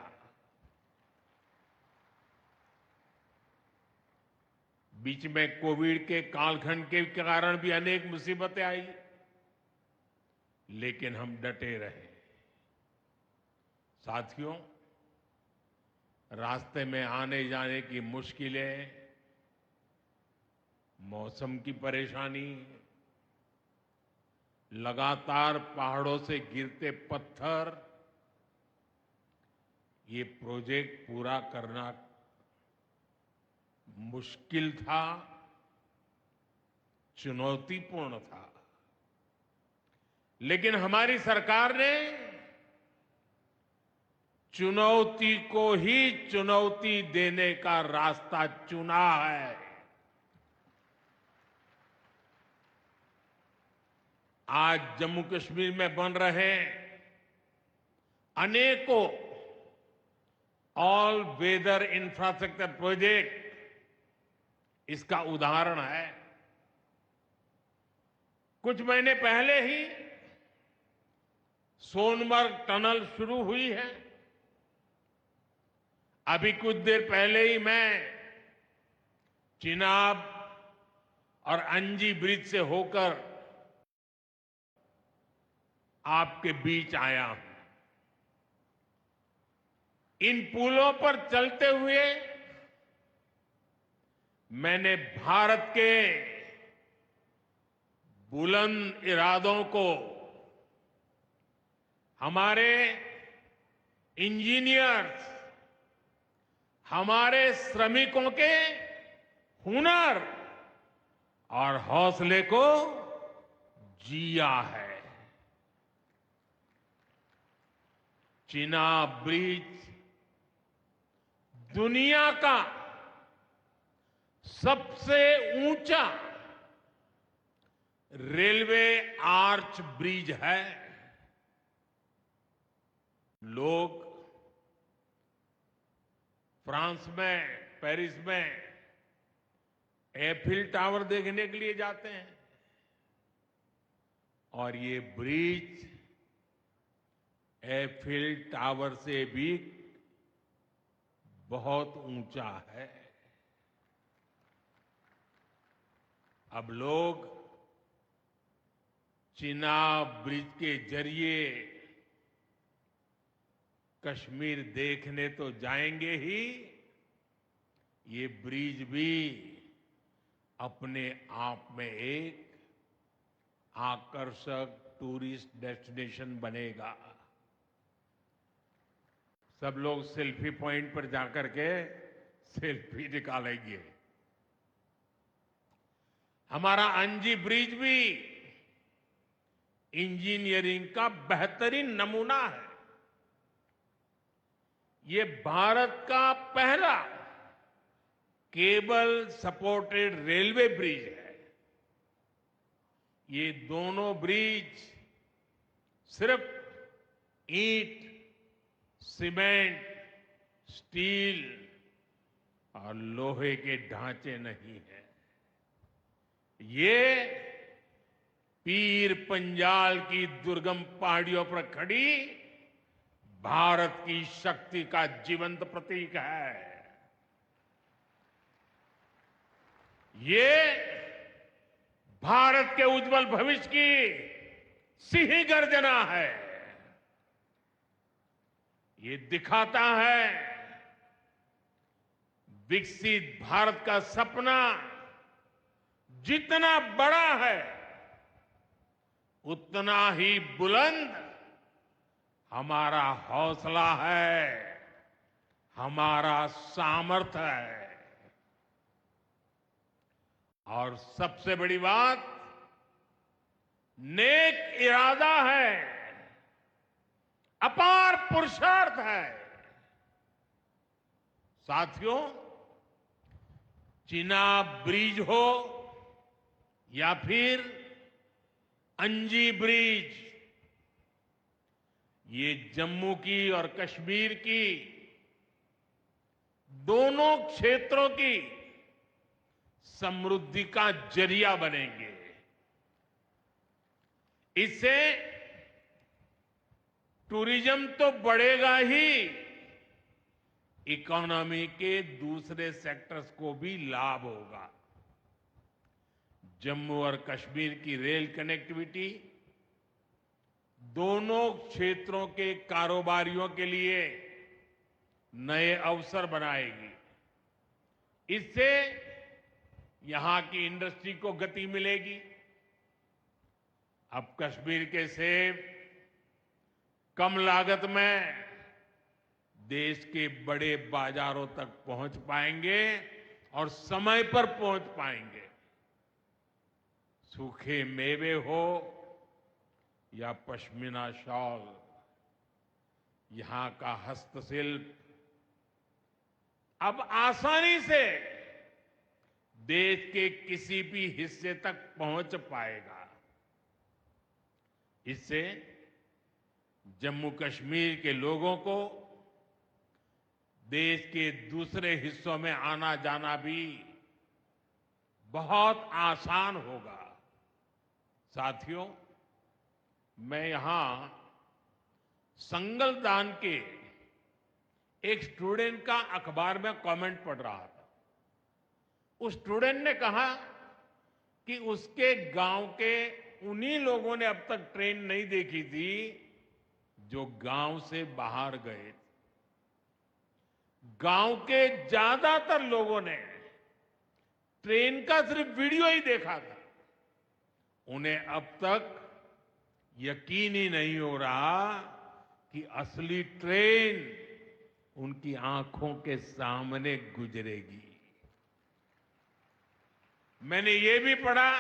बीच में कोविड के कालखंड के कारण भी अनेक मुसीबतें आई, लेकिन हम डटे रहे। साथियों, रास्ते में आने जाने की मुश्किलें, मौसम की परेशानी, लगातार पहाड़ों से गिरते पत्थर, ये प्रोजेक्ट पूरा करना मुश्किल था, चुनौतीपूर्ण था। लेकिन हमारी सरकार ने चुनौती को ही चुनौती देने का रास्ता चुना है। आज जम्मू कश्मीर में बन रहे अनेकों ऑल वेदर इंफ्रास्ट्रक्चर प्रोजेक्ट इसका उदाहरण है। कुछ महीने पहले ही सोनमर्ग टनल शुरू हुई है। अभी कुछ देर पहले ही मैं चिनाब और अंजी ब्रिज से होकर आपके बीच आया हूं। इन पुलों पर चलते हुए मैंने भारत के बुलंद इरादों को, हमारे इंजीनियर्स, हमारे श्रमिकों के हुनर और हौसले को जिया है। चिनाब ब्रिज दुनिया का सबसे ऊंचा रेलवे आर्च ब्रिज है। लोग फ्रांस में, पेरिस में एफिल टावर देखने के लिए जाते हैं और ये ब्रिज एफिल टावर से भी बहुत ऊंचा है। अब लोग चिनाब ब्रिज के जरिए कश्मीर देखने तो जाएंगे ही, ये ब्रिज भी अपने आप में एक आकर्षक टूरिस्ट डेस्टिनेशन बनेगा। सब लोग सेल्फी पॉइंट पर जाकर के सेल्फी निकालेंगे। हमारा अंजी ब्रिज भी इंजीनियरिंग का बेहतरीन नमूना है। ये भारत का पहला केबल सपोर्टेड रेलवे ब्रिज है। ये दोनों ब्रिज सिर्फ ईंट, सीमेंट, स्टील और लोहे के ढांचे नहीं है। ये पीर पंजाल की दुर्गम पहाड़ियों पर खड़ी भारत की शक्ति का जीवंत प्रतीक है। ये भारत के उज्जवल भविष्य की सिंह गर्जना है। ये दिखाता है विकसित भारत का सपना जितना बड़ा है उतना ही बुलंद हमारा हौसला है, हमारा सामर्थ्य है। और सबसे बड़ी बात, नेक इरादा है, अपार पुरुषार्थ है। साथियों, चिनाब ब्रिज हो या फिर अंजी ब्रिज, ये जम्मू की और कश्मीर की दोनों क्षेत्रों की समृद्धि का जरिया बनेंगे। इससे टूरिज्म तो बढ़ेगा ही, इकोनॉमी के दूसरे सेक्टर्स को भी लाभ होगा। जम्मू और कश्मीर की रेल कनेक्टिविटी दोनों क्षेत्रों के कारोबारियों के लिए नए अवसर बनाएगी। इससे यहां की इंडस्ट्री को गति मिलेगी। अब कश्मीर के सेब कम लागत में देश के बड़े बाजारों तक पहुंच पाएंगे और समय पर पहुंच पाएंगे। सूखे मेवे हो या पश्मीना शॉल, यहां का हस्तशिल्प अब आसानी से देश के किसी भी हिस्से तक पहुंच पाएगा। इससे जम्मू कश्मीर के लोगों को देश के दूसरे हिस्सों में आना जाना भी बहुत आसान होगा। साथियों, मैं यहां संगलदान के एक स्टूडेंट का अखबार में कमेंट पढ़ रहा था। उस स्टूडेंट ने कहा कि उसके गांव के उन्हीं लोगों ने अब तक ट्रेन नहीं देखी थी जो गांव से बाहर गए। गांव के ज्यादातर लोगों ने ट्रेन का सिर्फ वीडियो ही देखा था। उन्हें अब तक यकीन ही नहीं हो रहा कि असली ट्रेन उनकी आंखों के सामने गुजरेगी। मैंने ये भी पढ़ा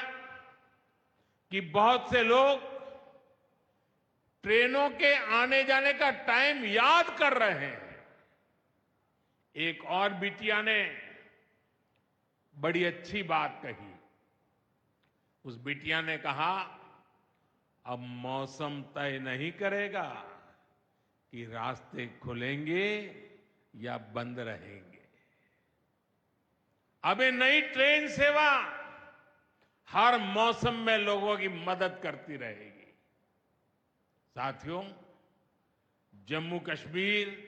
कि बहुत से लोग ट्रेनों के आने जाने का टाइम याद कर रहे हैं। एक और बिटिया ने बड़ी अच्छी बात कही। उस बिटिया ने कहा, अब मौसम तय नहीं करेगा कि रास्ते खुलेंगे या बंद रहेंगे। अब ये नई ट्रेन सेवा हर मौसम में लोगों की मदद करती रहेगी। साथियों, जम्मू कश्मीर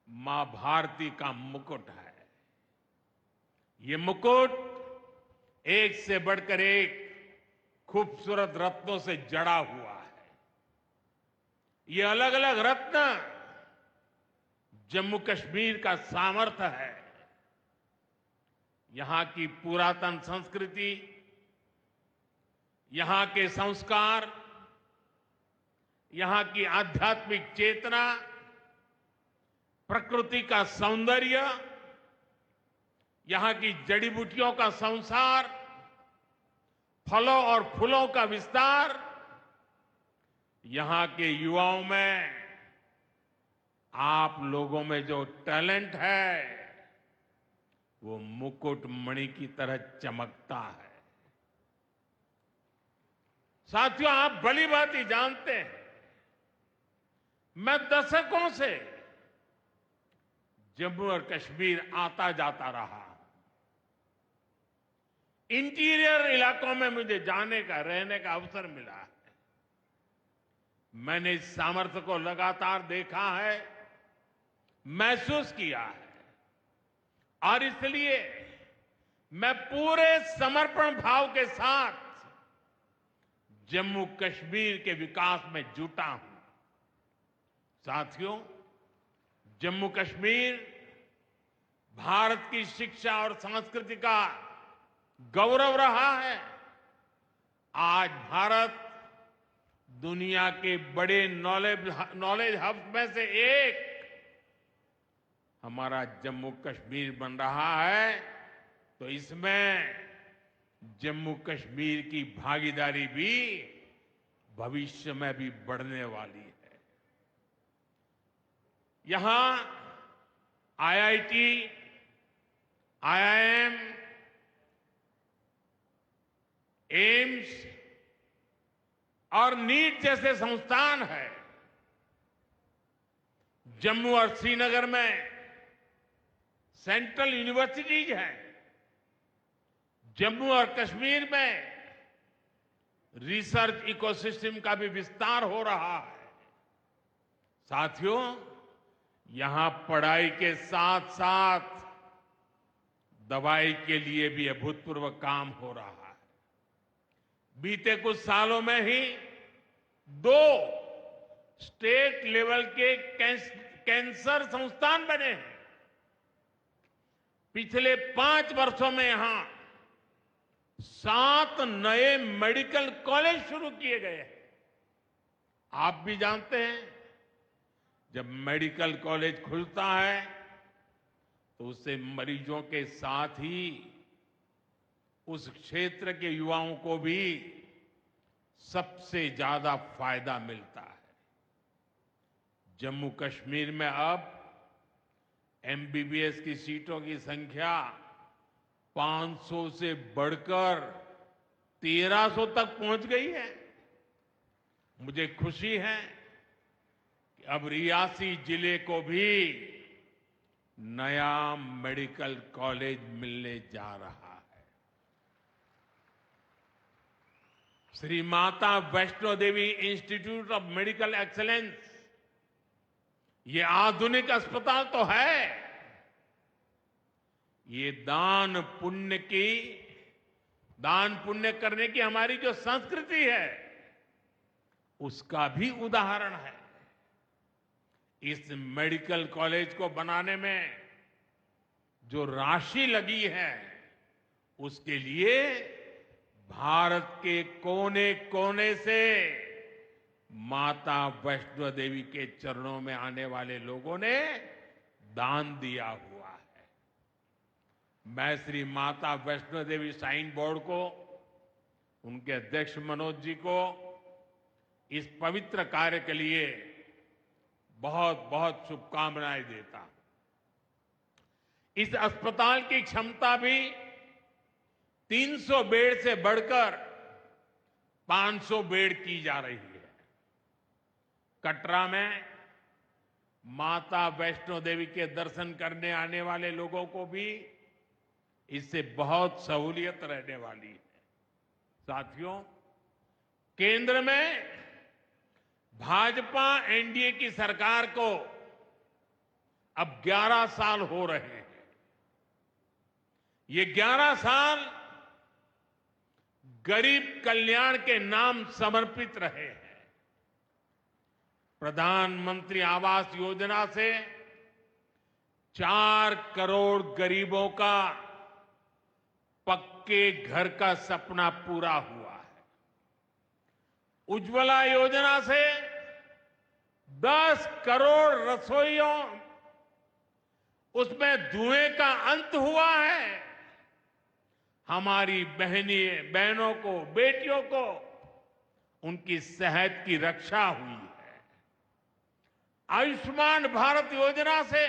मां भारती का मुकुट है। ये मुकुट एक से बढ़कर एक खूबसूरत रत्नों से जड़ा हुआ है। ये अलग अलग रत्न जम्मू कश्मीर का सामर्थ्य है। यहां की पुरातन संस्कृति, यहां के संस्कार, यहां की आध्यात्मिक चेतना, प्रकृति का सौंदर्य, यहां की जड़ी बूटियों का संसार, फलों और फूलों का विस्तार, यहां के युवाओं में, आप लोगों में जो टैलेंट है वो मुकुट मणि की तरह चमकता है। साथियों, आप भली भांति जानते हैं, मैं दशकों से जम्मू और कश्मीर आता जाता रहा। इंटीरियर इलाकों में मुझे जाने का, रहने का अवसर मिला है। मैंने इस सामर्थ्य को लगातार देखा है, महसूस किया है, और इसलिए मैं पूरे समर्पण भाव के साथ जम्मू कश्मीर के विकास में जुटा हूं। साथियों, जम्मू कश्मीर भारत की शिक्षा और संस्कृति का गौरव रहा है। आज भारत दुनिया के बड़े नॉलेज हब में से एक हमारा जम्मू कश्मीर बन रहा है, तो इसमें जम्मू कश्मीर की भागीदारी भी भविष्य में भी बढ़ने वाली है। यहां आईआईटी, आईआईएम, एम्स और नीट जैसे संस्थान है। जम्मू और श्रीनगर में सेंट्रल यूनिवर्सिटीज हैं। जम्मू और कश्मीर में रिसर्च इकोसिस्टम का भी विस्तार हो रहा है। साथियों, यहां पढ़ाई के साथ साथ दवाई के लिए भी अभूतपूर्व काम हो रहा है। बीते कुछ सालों में ही 2 स्टेट लेवल के कैंसर संस्थान बने हैं। पिछले 5 वर्षों में यहां 7 नए मेडिकल कॉलेज शुरू किए गए हैं। आप भी जानते हैं, जब मेडिकल कॉलेज खुलता है तो उससे मरीजों के साथ ही उस क्षेत्र के युवाओं को भी सबसे ज्यादा फायदा मिलता है। जम्मू कश्मीर में अब एमबीबीएस की सीटों की संख्या 500 से बढ़कर 1300 तक पहुंच गई है। मुझे खुशी है कि अब रियासी जिले को भी नया मेडिकल कॉलेज मिलने जा रहा है। Shri Mata Vaishno Devi institute of medical excellence, ये आधुनिक अस्पताल तो है, ये दान पुण्य करने की हमारी जो संस्कृति है उसका भी उदाहरण है। इस मेडिकल कॉलेज को बनाने में जो राशि लगी है उसके लिए भारत के कोने कोने से माता वैष्णो देवी के चरणों में आने वाले लोगों ने दान दिया हुआ है। मैं श्री माता वैष्णो देवी श्राइन बोर्ड को, उनके अध्यक्ष मनोज जी को इस पवित्र कार्य के लिए बहुत बहुत शुभकामनाएं देता हूं। इस अस्पताल की क्षमता भी 300 बेड से बढ़कर 500 बेड की जा रही है। कटरा में माता वैष्णो देवी के दर्शन करने आने वाले लोगों को भी इससे बहुत सहूलियत रहने वाली है। साथियों, केंद्र में भाजपा एनडीए की सरकार को अब 11 साल हो रहे हैं। ये 11 साल गरीब कल्याण के नाम समर्पित रहे हैं। प्रधानमंत्री आवास योजना से 4 करोड़ गरीबों का पक्के घर का सपना पूरा हुआ है। उज्ज्वला योजना से 10 करोड़ रसोइयों, उसमें धुएं का अंत हुआ है। हमारी बहनों को, बेटियों को उनकी सेहत की रक्षा हुई है। आयुष्मान भारत योजना से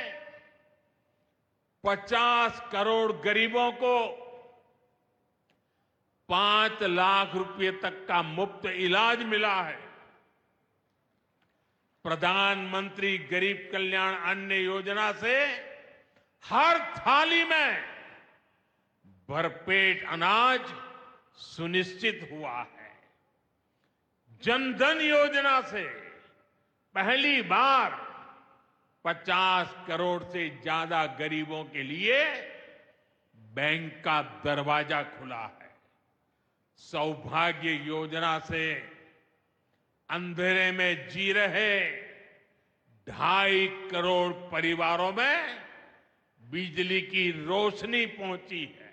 50 करोड़ गरीबों को 5 लाख रुपए तक का मुफ्त इलाज मिला है। प्रधानमंत्री गरीब कल्याण अन्न योजना से हर थाली में भरपेट अनाज सुनिश्चित हुआ है। जनधन योजना से पहली बार 50 करोड़ से ज्यादा गरीबों के लिए बैंक का दरवाजा खुला है। सौभाग्य योजना से अंधेरे में जी रहे 2.5 करोड़ परिवारों में बिजली की रोशनी पहुंची है।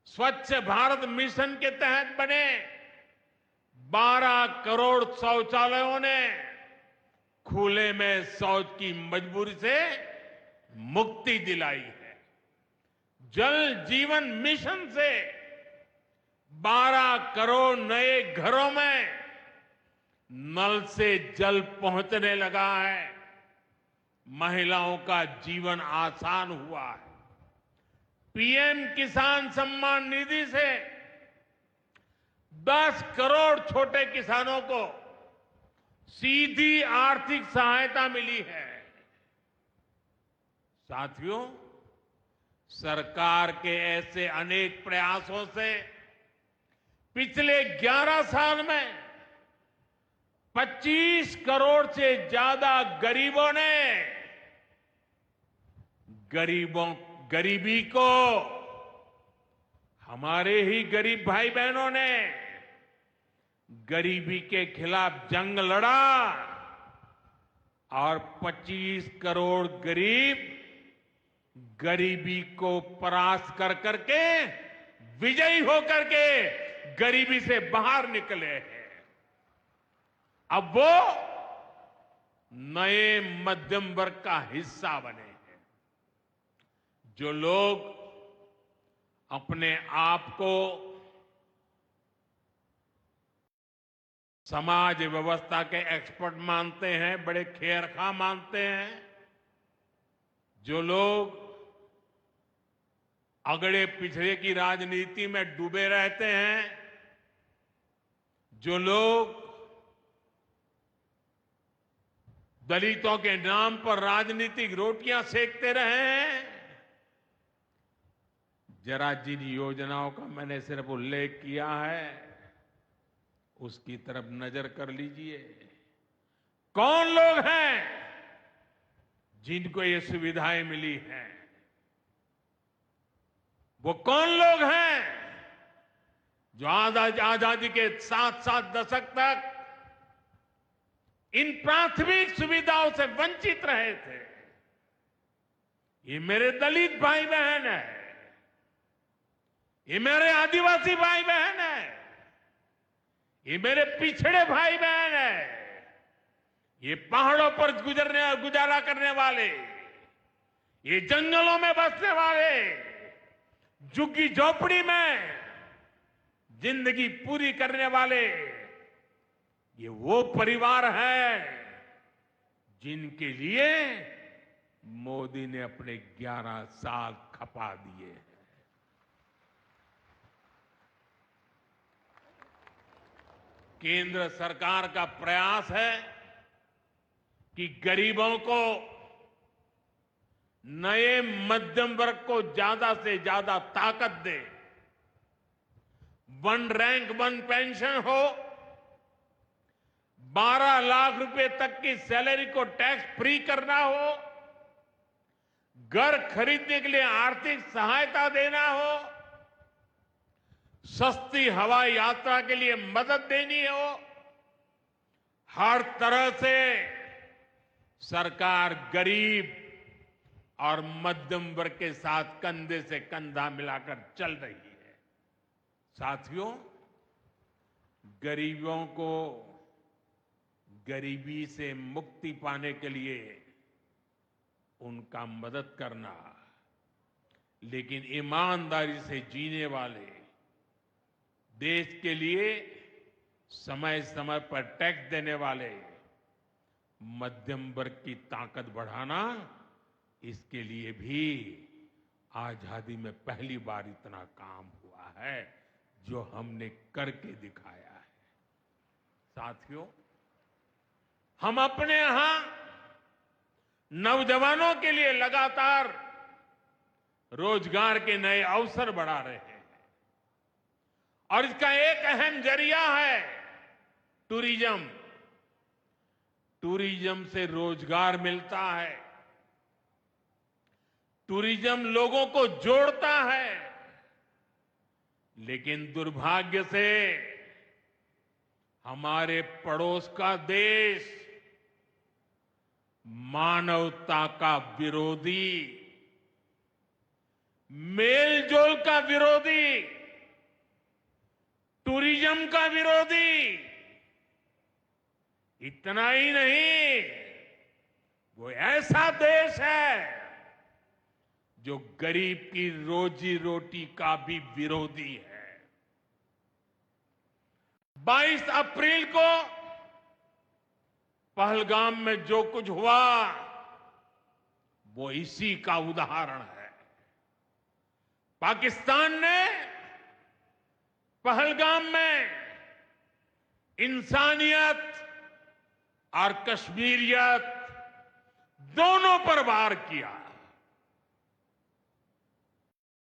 स्वच्छ भारत मिशन के तहत बने 12 करोड़ शौचालयों ने खुले में शौच की मजबूरी से मुक्ति दिलाई है। जल जीवन मिशन से 12 करोड़ नए घरों में नल से जल पहुंचने लगा है। महिलाओं का जीवन आसान हुआ है। पीएम किसान सम्मान निधि से 10 करोड़ छोटे किसानों को सीधी आर्थिक सहायता मिली है। साथियों, सरकार के ऐसे अनेक प्रयासों से पिछले 11 साल में 25 करोड़ से ज्यादा गरीबों ने गरीबी को, हमारे ही गरीब भाई बहनों ने गरीबी के खिलाफ जंग लड़ा और 25 करोड़ गरीब गरीबी को परास्त कर करके विजयी होकर के गरीबी से बाहर निकले हैं। अब वो नए मध्यम वर्ग का हिस्सा बने हैं। जो लोग अपने आप को समाज व्यवस्था के एक्सपर्ट मानते हैं, बड़े खेरखा मानते हैं, जो लोग अगड़े पिछड़े की राजनीति में डूबे रहते हैं, जो लोग दलितों के नाम पर राजनीतिक रोटियां सेकते रहे हैं, जरा जिन योजनाओं का मैंने सिर्फ उल्लेख किया है उसकी तरफ नजर कर लीजिए। कौन लोग हैं जिनको ये सुविधाएं मिली हैं? वो कौन लोग हैं जो आजादी के 7 दशक तक इन प्राथमिक सुविधाओं से वंचित रहे थे? ये मेरे दलित भाई बहन है, ये मेरे आदिवासी भाई बहन है, ये मेरे पिछड़े भाई बहन है, ये पहाड़ों पर गुजारा करने वाले, ये जंगलों में बसने वाले, झुग्गी झोपड़ी में जिंदगी पूरी करने वाले, ये वो परिवार है जिनके लिए मोदी ने अपने 11 साल खपा दिए हैं। केंद्र सरकार का प्रयास है कि गरीबों को, नए मध्यम वर्ग को ज्यादा से ज्यादा ताकत दे। 1 रैंक 1 पेंशन हो, 12 लाख रुपए तक की सैलरी को टैक्स फ्री करना हो, घर खरीदने के लिए आर्थिक सहायता देना हो, सस्ती हवाई यात्रा के लिए मदद देनी हो, हर तरह से सरकार गरीब और मध्यम वर्ग के साथ कंधे से कंधा मिलाकर चल रही है। साथियों, गरीबों को गरीबी से मुक्ति पाने के लिए उनका मदद करना, लेकिन ईमानदारी से जीने वाले, देश के लिए समय समय पर टैक्स देने वाले मध्यम वर्ग की ताकत बढ़ाना, इसके लिए भी आजादी में पहली बार इतना काम हुआ है जो हमने करके दिखाया है। साथियों, हम अपने यहां नौजवानों के लिए लगातार रोजगार के नए अवसर बढ़ा रहे हैं और इसका एक अहम जरिया है टूरिज्म। टूरिज्म से रोजगार मिलता है, टूरिज्म लोगों को जोड़ता है, लेकिन दुर्भाग्य से हमारे पड़ोस का देश मानवता का विरोधी, मेलजोल का विरोधी, टूरिज्म का विरोधी, इतना ही नहीं, वो ऐसा देश है जो गरीब की रोजी रोटी का भी विरोधी है। 22 अप्रैल को पहलगाम में जो कुछ हुआ वो इसी का उदाहरण है। पाकिस्तान ने पहलगाम में इंसानियत और कश्मीरियत दोनों पर वार किया।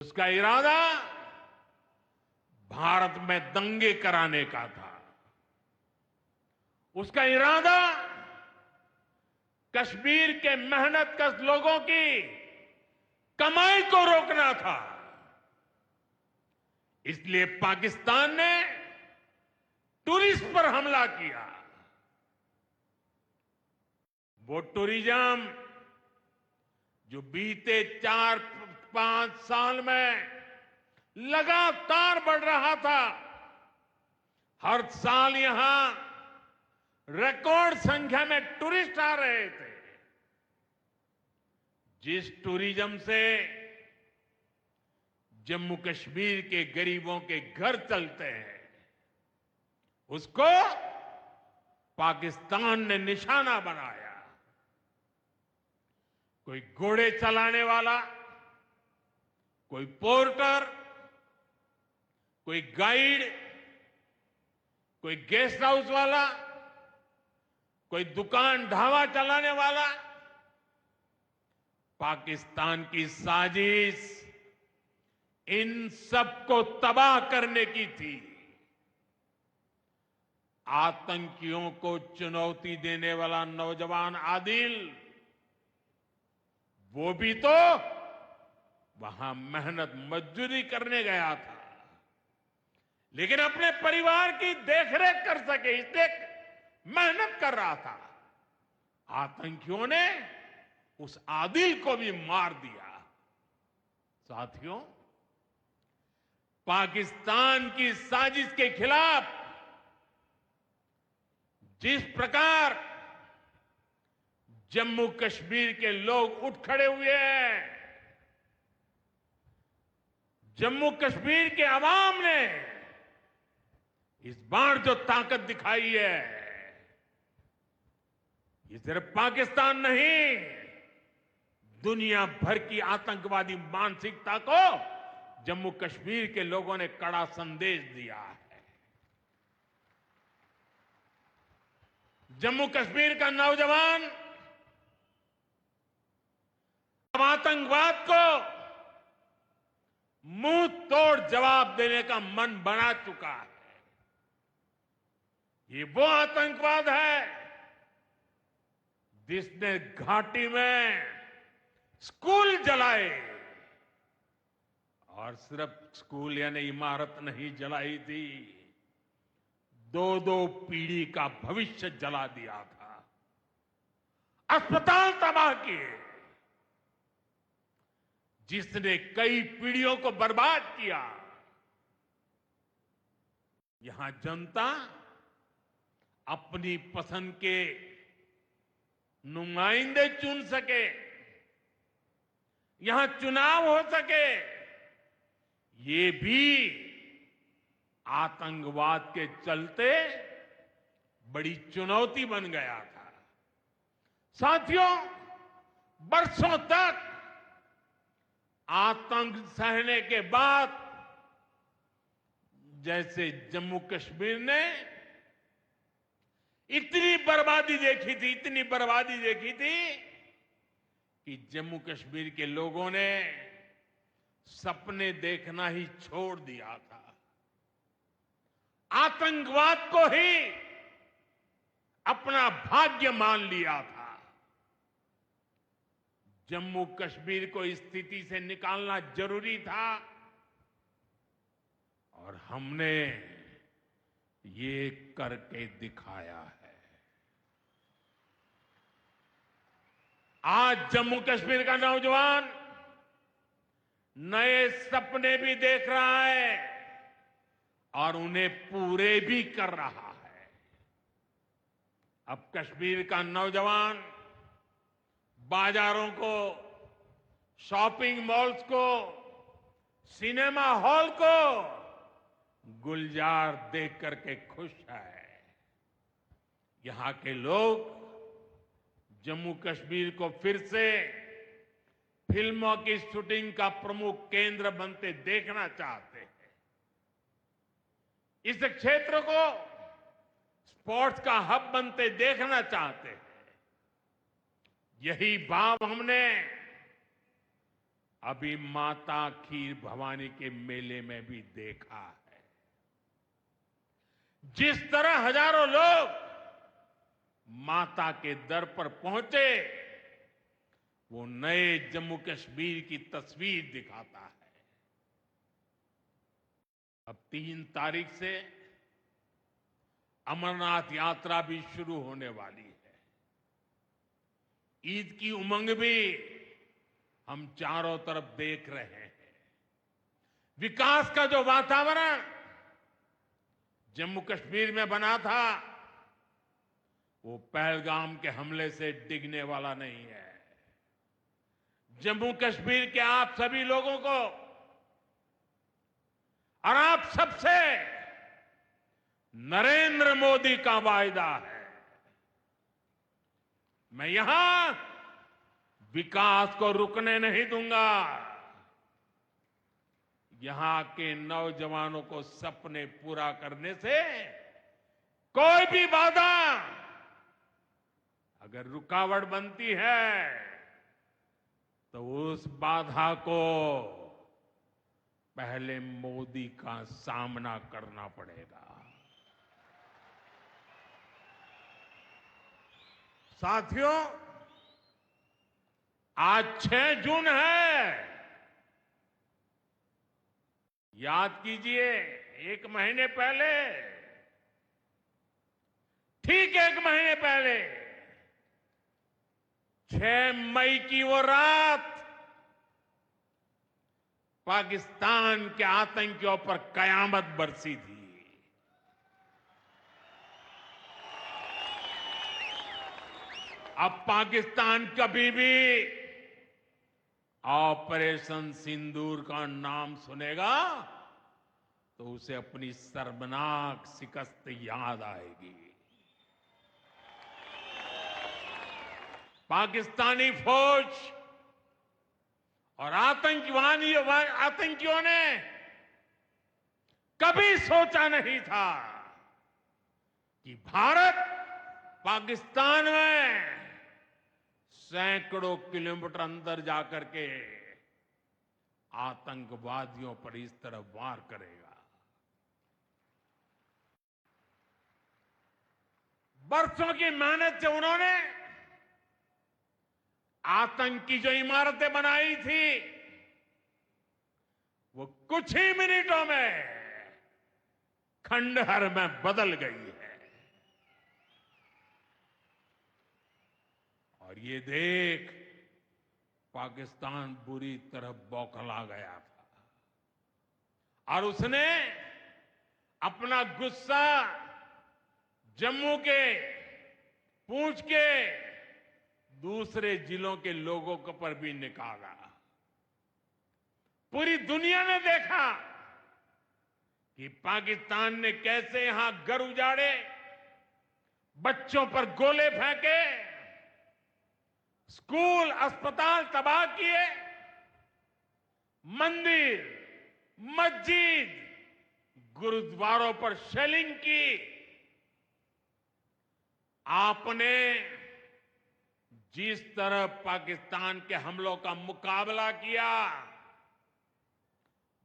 उसका इरादा भारत में दंगे कराने का था। उसका इरादा कश्मीर के मेहनतकश लोगों की कमाई को रोकना था। इसलिए पाकिस्तान ने टूरिस्ट पर हमला किया। वो टूरिज्म जो बीते 4-5 साल में लगातार बढ़ रहा था, हर साल यहां रिकॉर्ड संख्या में टूरिस्ट आ रहे थे। जिस टूरिज्म से जम्मू कश्मीर के गरीबों के घर चलते हैं, उसको पाकिस्तान ने निशाना बनाया। कोई घोड़े चलाने वाला, कोई पोर्टर, कोई गाइड, कोई गेस्ट हाउस वाला, कोई दुकान ढाबा चलाने वाला, पाकिस्तान की साजिश इन सबको तबाह करने की थी। आतंकियों को चुनौती देने वाला नौजवान आदिल, वो भी तो वहां मेहनत मजदूरी करने गया था, लेकिन अपने परिवार की देखरेख कर सके इसलिए मेहनत कर रहा था। आतंकियों ने उस आदिल को भी मार दिया। साथियों, पाकिस्तान की साजिश के खिलाफ जिस प्रकार जम्मू कश्मीर के लोग उठ खड़े हुए हैं, जम्मू कश्मीर के अवाम ने इस बार जो ताकत दिखाई है, ये सिर्फ पाकिस्तान नहीं, दुनिया भर की आतंकवादी मानसिकता को जम्मू कश्मीर के लोगों ने कड़ा संदेश दिया है। जम्मू कश्मीर का नौजवान अब आतंकवाद को मुंह तोड़ जवाब देने का मन बना चुका है। ये वो आतंकवाद है जिसने घाटी में स्कूल जलाए, और सिर्फ स्कूल यानी इमारत नहीं जलाई थी, 2-2 पीढ़ी का भविष्य जला दिया था, अस्पताल तबाह किए, जिसने कई पीढ़ियों को बर्बाद किया। यहां जनता अपनी पसंद के नुमाइंदे चुन सके, यहां चुनाव हो सके, ये भी आतंकवाद के चलते बड़ी चुनौती बन गया था। साथियों, बरसों तक आतंक सहने के बाद जैसे जम्मू कश्मीर ने इतनी बर्बादी देखी थी, इतनी बर्बादी देखी थी कि जम्मू कश्मीर के लोगों ने सपने देखना ही छोड़ दिया था, आतंकवाद को ही अपना भाग्य मान लिया था। जम्मू कश्मीर को इस स्थिति से निकालना जरूरी था और हमने ये करके दिखाया है। आज जम्मू कश्मीर का नौजवान नए सपने भी देख रहा है और उन्हें पूरे भी कर रहा है। अब कश्मीर का नौजवान बाजारों को, शॉपिंग मॉल्स को, सिनेमा हॉल को गुलजार देख करके खुश है। यहां के लोग जम्मू कश्मीर को फिर से फिल्मों की शूटिंग का प्रमुख केंद्र बनते देखना चाहते हैं। इस क्षेत्र को स्पोर्ट्स का हब बनते देखना चाहते हैं। यही भाव हमने अभी माता खीर भवानी के मेले में भी देखा है। जिस तरह हजारों लोग माता के दर पर पहुंचे, वो नए जम्मू कश्मीर की तस्वीर दिखाता है। अब 3 तारीख से अमरनाथ यात्रा भी शुरू होने वाली है। ईद की उमंग भी हम चारों तरफ देख रहे हैं। विकास का जो वातावरण जम्मू कश्मीर में बना था, वो पहलगाम के हमले से डिगने वाला नहीं है। जम्मू कश्मीर के आप सभी लोगों को और आप सबसे नरेंद्र मोदी का वायदा है। मैं यहां विकास को रुकने नहीं दूंगा। यहां के नौजवानों को सपने पूरा करने से कोई भी बाधा अगर रुकावट बनती है, तो उस बाधा को पहले मोदी का सामना करना पड़ेगा। साथियों, आज 6 जून है। याद कीजिए, 1 महीने पहले, ठीक 1 महीने पहले 6 मई की वो रात पाकिस्तान के आतंकियों पर कयामत बरसी थी। अब पाकिस्तान कभी भी ऑपरेशन सिंदूर का नाम सुनेगा तो उसे अपनी शर्मनाक शिकस्त याद आएगी। पाकिस्तानी फौज और आतंकियों ने कभी सोचा नहीं था कि भारत पाकिस्तान में सैकड़ों किलोमीटर अंदर जाकर के आतंकवादियों पर इस तरह वार करेगा। बरसों की मेहनत से उन्होंने आतंकी जो इमारतें बनाई थी, वो कुछ ही मिनटों में खंडहर में बदल गई है। और ये देख पाकिस्तान बुरी तरह बौखला गया था और उसने अपना गुस्सा जम्मू के, पूंछ के दूसरे जिलों के लोगों के पर भी निकाला। पूरी दुनिया ने देखा कि पाकिस्तान ने कैसे यहां घर उजाड़े, बच्चों पर गोले फेंके, स्कूल, अस्पताल तबाह किए, मंदिर, मस्जिद, गुरुद्वारों पर शेलिंग की। आपने जिस तरह पाकिस्तान के हमलों का मुकाबला किया,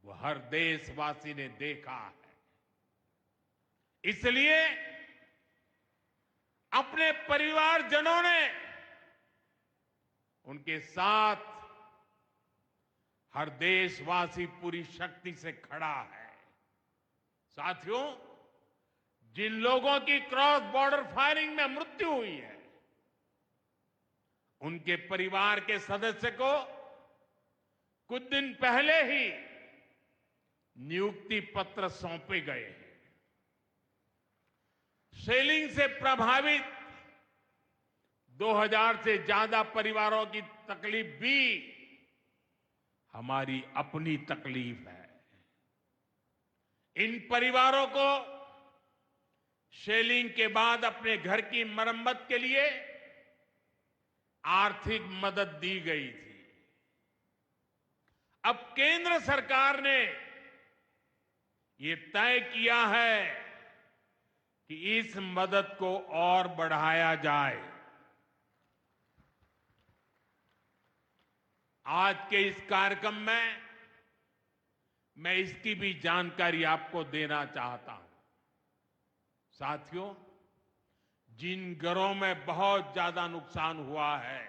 वो हर देशवासी ने देखा है। इसलिए अपने परिवारजनों ने उनके साथ हर देशवासी पूरी शक्ति से खड़ा है। साथियों, जिन लोगों की क्रॉस बॉर्डर फायरिंग में मृत्यु हुई है, उनके परिवार के सदस्य को कुछ दिन पहले ही नियुक्ति पत्र सौंपे गए हैं। शेलिंग से प्रभावित 2000 से ज्यादा परिवारों की तकलीफ भी हमारी अपनी तकलीफ है। इन परिवारों को शेलिंग के बाद अपने घर की मरम्मत के लिए आर्थिक मदद दी गई थी। अब केंद्र सरकार ने ये तय किया है कि इस मदद को और बढ़ाया जाए। आज के इस कार्यक्रम में मैं इसकी भी जानकारी आपको देना चाहता हूं। साथियों, जिन घरों में बहुत ज्यादा नुकसान हुआ है,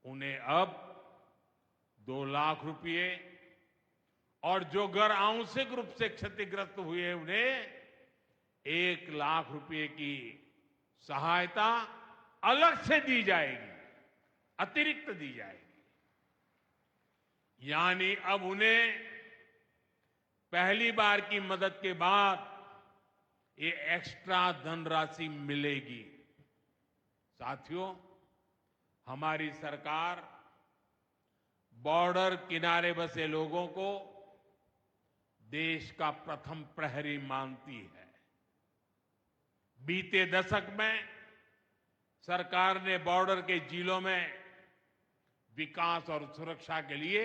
उन्हें अब 2 लाख रुपए, और जो घर आंशिक रूप से क्षतिग्रस्त हुए उन्हें 1 लाख रुपए की सहायता अलग से दी जाएगी, अतिरिक्त दी जाएगी। यानी अब उन्हें पहली बार की मदद के बाद ये एक्स्ट्रा धनराशि मिलेगी। साथियों, हमारी सरकार बॉर्डर किनारे बसे लोगों को देश का प्रथम प्रहरी मानती है। बीते दशक में सरकार ने बॉर्डर के जिलों में विकास और सुरक्षा के लिए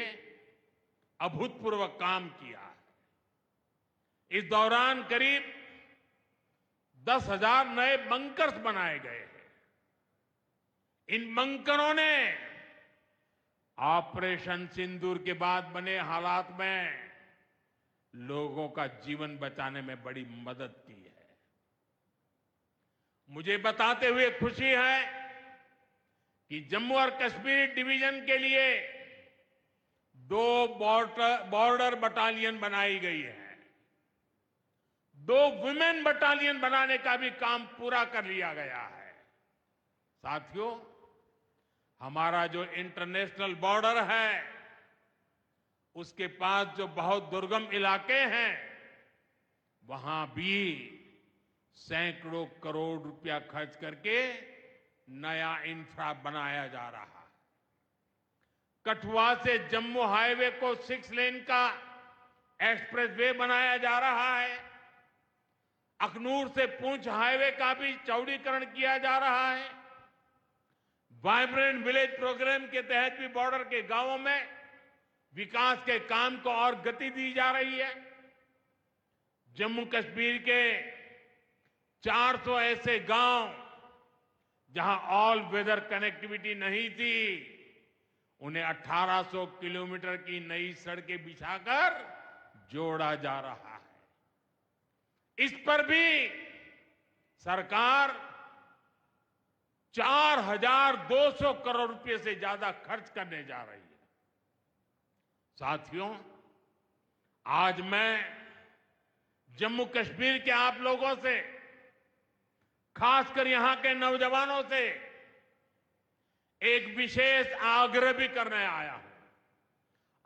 अभूतपूर्व काम किया है। इस दौरान करीब 10,000 नए बंकर्स बनाए गए हैं। इन बंकरों ने ऑपरेशन सिंदूर के बाद बने हालात में लोगों का जीवन बचाने में बड़ी मदद की है। मुझे बताते हुए खुशी है कि जम्मू और कश्मीर डिवीजन के लिए 2 बॉर्डर बटालियन बनाई गई है। 2 वुमेन बटालियन बनाने का भी काम पूरा कर लिया गया है। साथियों, हमारा जो इंटरनेशनल बॉर्डर है, उसके पास जो बहुत दुर्गम इलाके हैं, वहां भी सैकड़ों करोड़ रुपया खर्च करके नया इंफ्रा बनाया जा रहा है। कठुआ से जम्मू हाईवे को 6 लेन का एक्सप्रेसवे बनाया जा रहा है। अखनूर से पुंछ हाईवे का भी चौड़ीकरण किया जा रहा है। वाइब्रेंट विलेज प्रोग्राम के तहत भी बॉर्डर के गांवों में विकास के काम को और गति दी जा रही है। जम्मू कश्मीर के 400 ऐसे गांव जहां ऑल वेदर कनेक्टिविटी नहीं थी, उन्हें 1800 किलोमीटर की नई सड़कें बिछाकर जोड़ा जा रहा है। इस पर भी सरकार 4,200 करोड़ रुपए से ज्यादा खर्च करने जा रही है। साथियों, आज मैं जम्मू कश्मीर के आप लोगों से, खासकर यहां के नौजवानों से एक विशेष आग्रह भी करने आया हूं,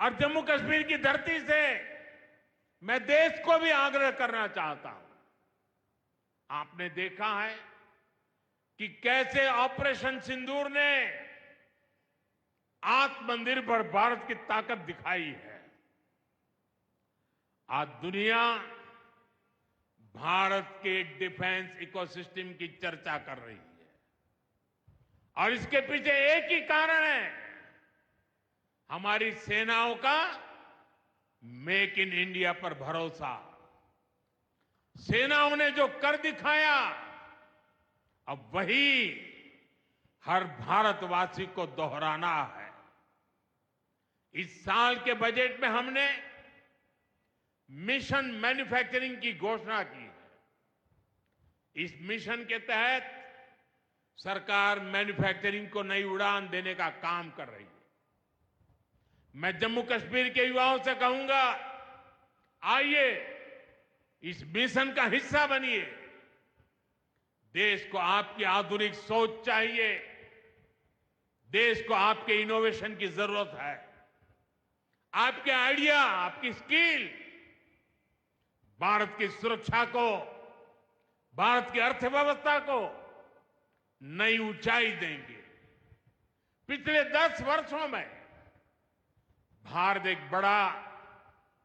और जम्मू कश्मीर की धरती से मैं देश को भी आग्रह करना चाहता हूं। आपने देखा है कि कैसे ऑपरेशन सिंदूर ने आत्मनिर्भर भारत की ताकत दिखाई है। आज दुनिया भारत के डिफेंस इकोसिस्टम की चर्चा कर रही है, और इसके पीछे एक ही कारण है, हमारी सेनाओं का मेक इन इंडिया पर भरोसा। सेनाओं ने जो कर दिखाया, अब वही हर भारतवासी को दोहराना है। इस साल के बजट में हमने मिशन मैन्युफैक्चरिंग की घोषणा की है। इस मिशन के तहत सरकार मैन्युफैक्चरिंग को नई उड़ान देने का काम कर रही है। मैं जम्मू कश्मीर के युवाओं से कहूंगा, आइए इस मिशन का हिस्सा बनिए। देश को आपकी आधुनिक सोच चाहिए, देश को आपके इनोवेशन की जरूरत है। आपके आइडिया, आपकी स्किल भारत की सुरक्षा को, भारत की अर्थव्यवस्था को नई ऊंचाई देंगे। पिछले 10 वर्षों में भारत एक बड़ा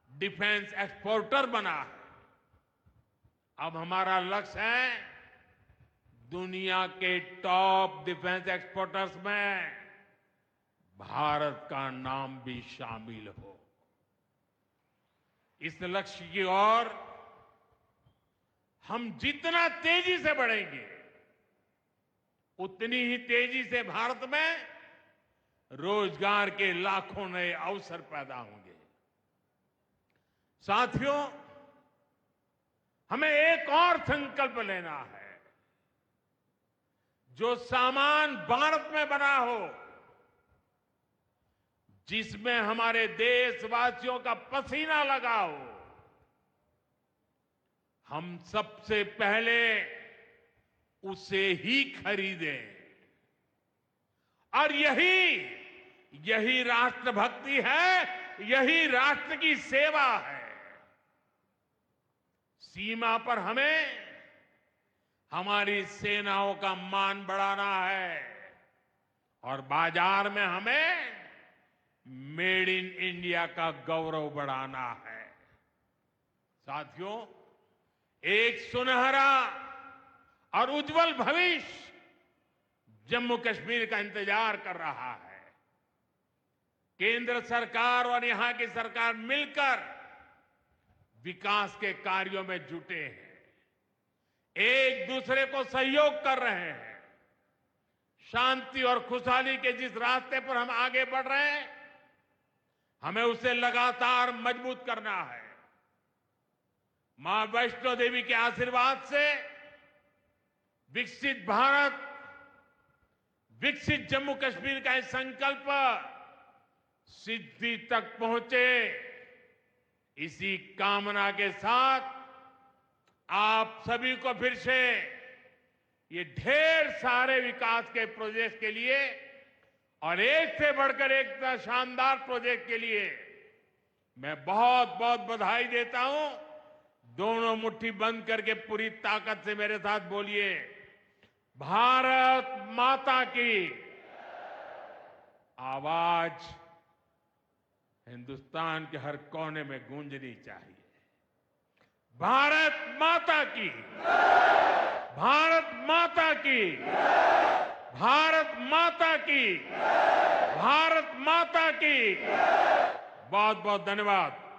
डिफेंस एक्सपोर्टर बना है। अब हमारा लक्ष्य है दुनिया के टॉप डिफेंस एक्सपोर्टर्स में भारत का नाम भी शामिल हो। इस लक्ष्य की ओर हम जितना तेजी से बढ़ेंगे, उतनी ही तेजी से भारत में रोजगार के लाखों नए अवसर पैदा होंगे। साथियों, हमें एक और संकल्प लेना है। जो सामान भारत में बना हो, जिसमें हमारे देशवासियों का पसीना लगा हो, हम सबसे पहले उसे ही खरीदें। और यही राष्ट्रभक्ति है, यही राष्ट्र की सेवा है। सीमा पर हमें हमारी सेनाओं का मान बढ़ाना है और बाजार में हमें मेड इन इंडिया का गौरव बढ़ाना है। साथियों, एक सुनहरा और उज्जवल भविष्य जम्मू कश्मीर का इंतजार कर रहा है। केंद्र सरकार और यहां की सरकार मिलकर विकास के कार्यों में जुटे हैं, एक दूसरे को सहयोग कर रहे हैं। शांति और खुशहाली के जिस रास्ते पर हम आगे बढ़ रहे हैं, हमें उसे लगातार मजबूत करना है। मां वैष्णो देवी के आशीर्वाद से विकसित भारत, विकसित जम्मू कश्मीर का ये संकल्प सिद्धि तक पहुंचे, इसी कामना के साथ आप सभी को फिर से ये ढेर सारे विकास के प्रोजेक्ट के लिए और एक से बढ़कर एक शानदार प्रोजेक्ट के लिए मैं बहुत बहुत बधाई देता हूं। दोनों मुट्ठी बंद करके पूरी ताकत से मेरे साथ बोलिए, भारत माता की। आवाज हिंदुस्तान के हर कोने में गूंजनी चाहिए। भारत माता की, भारत माता की, भारत माता की, भारत माता की। बहुत बहुत धन्यवाद।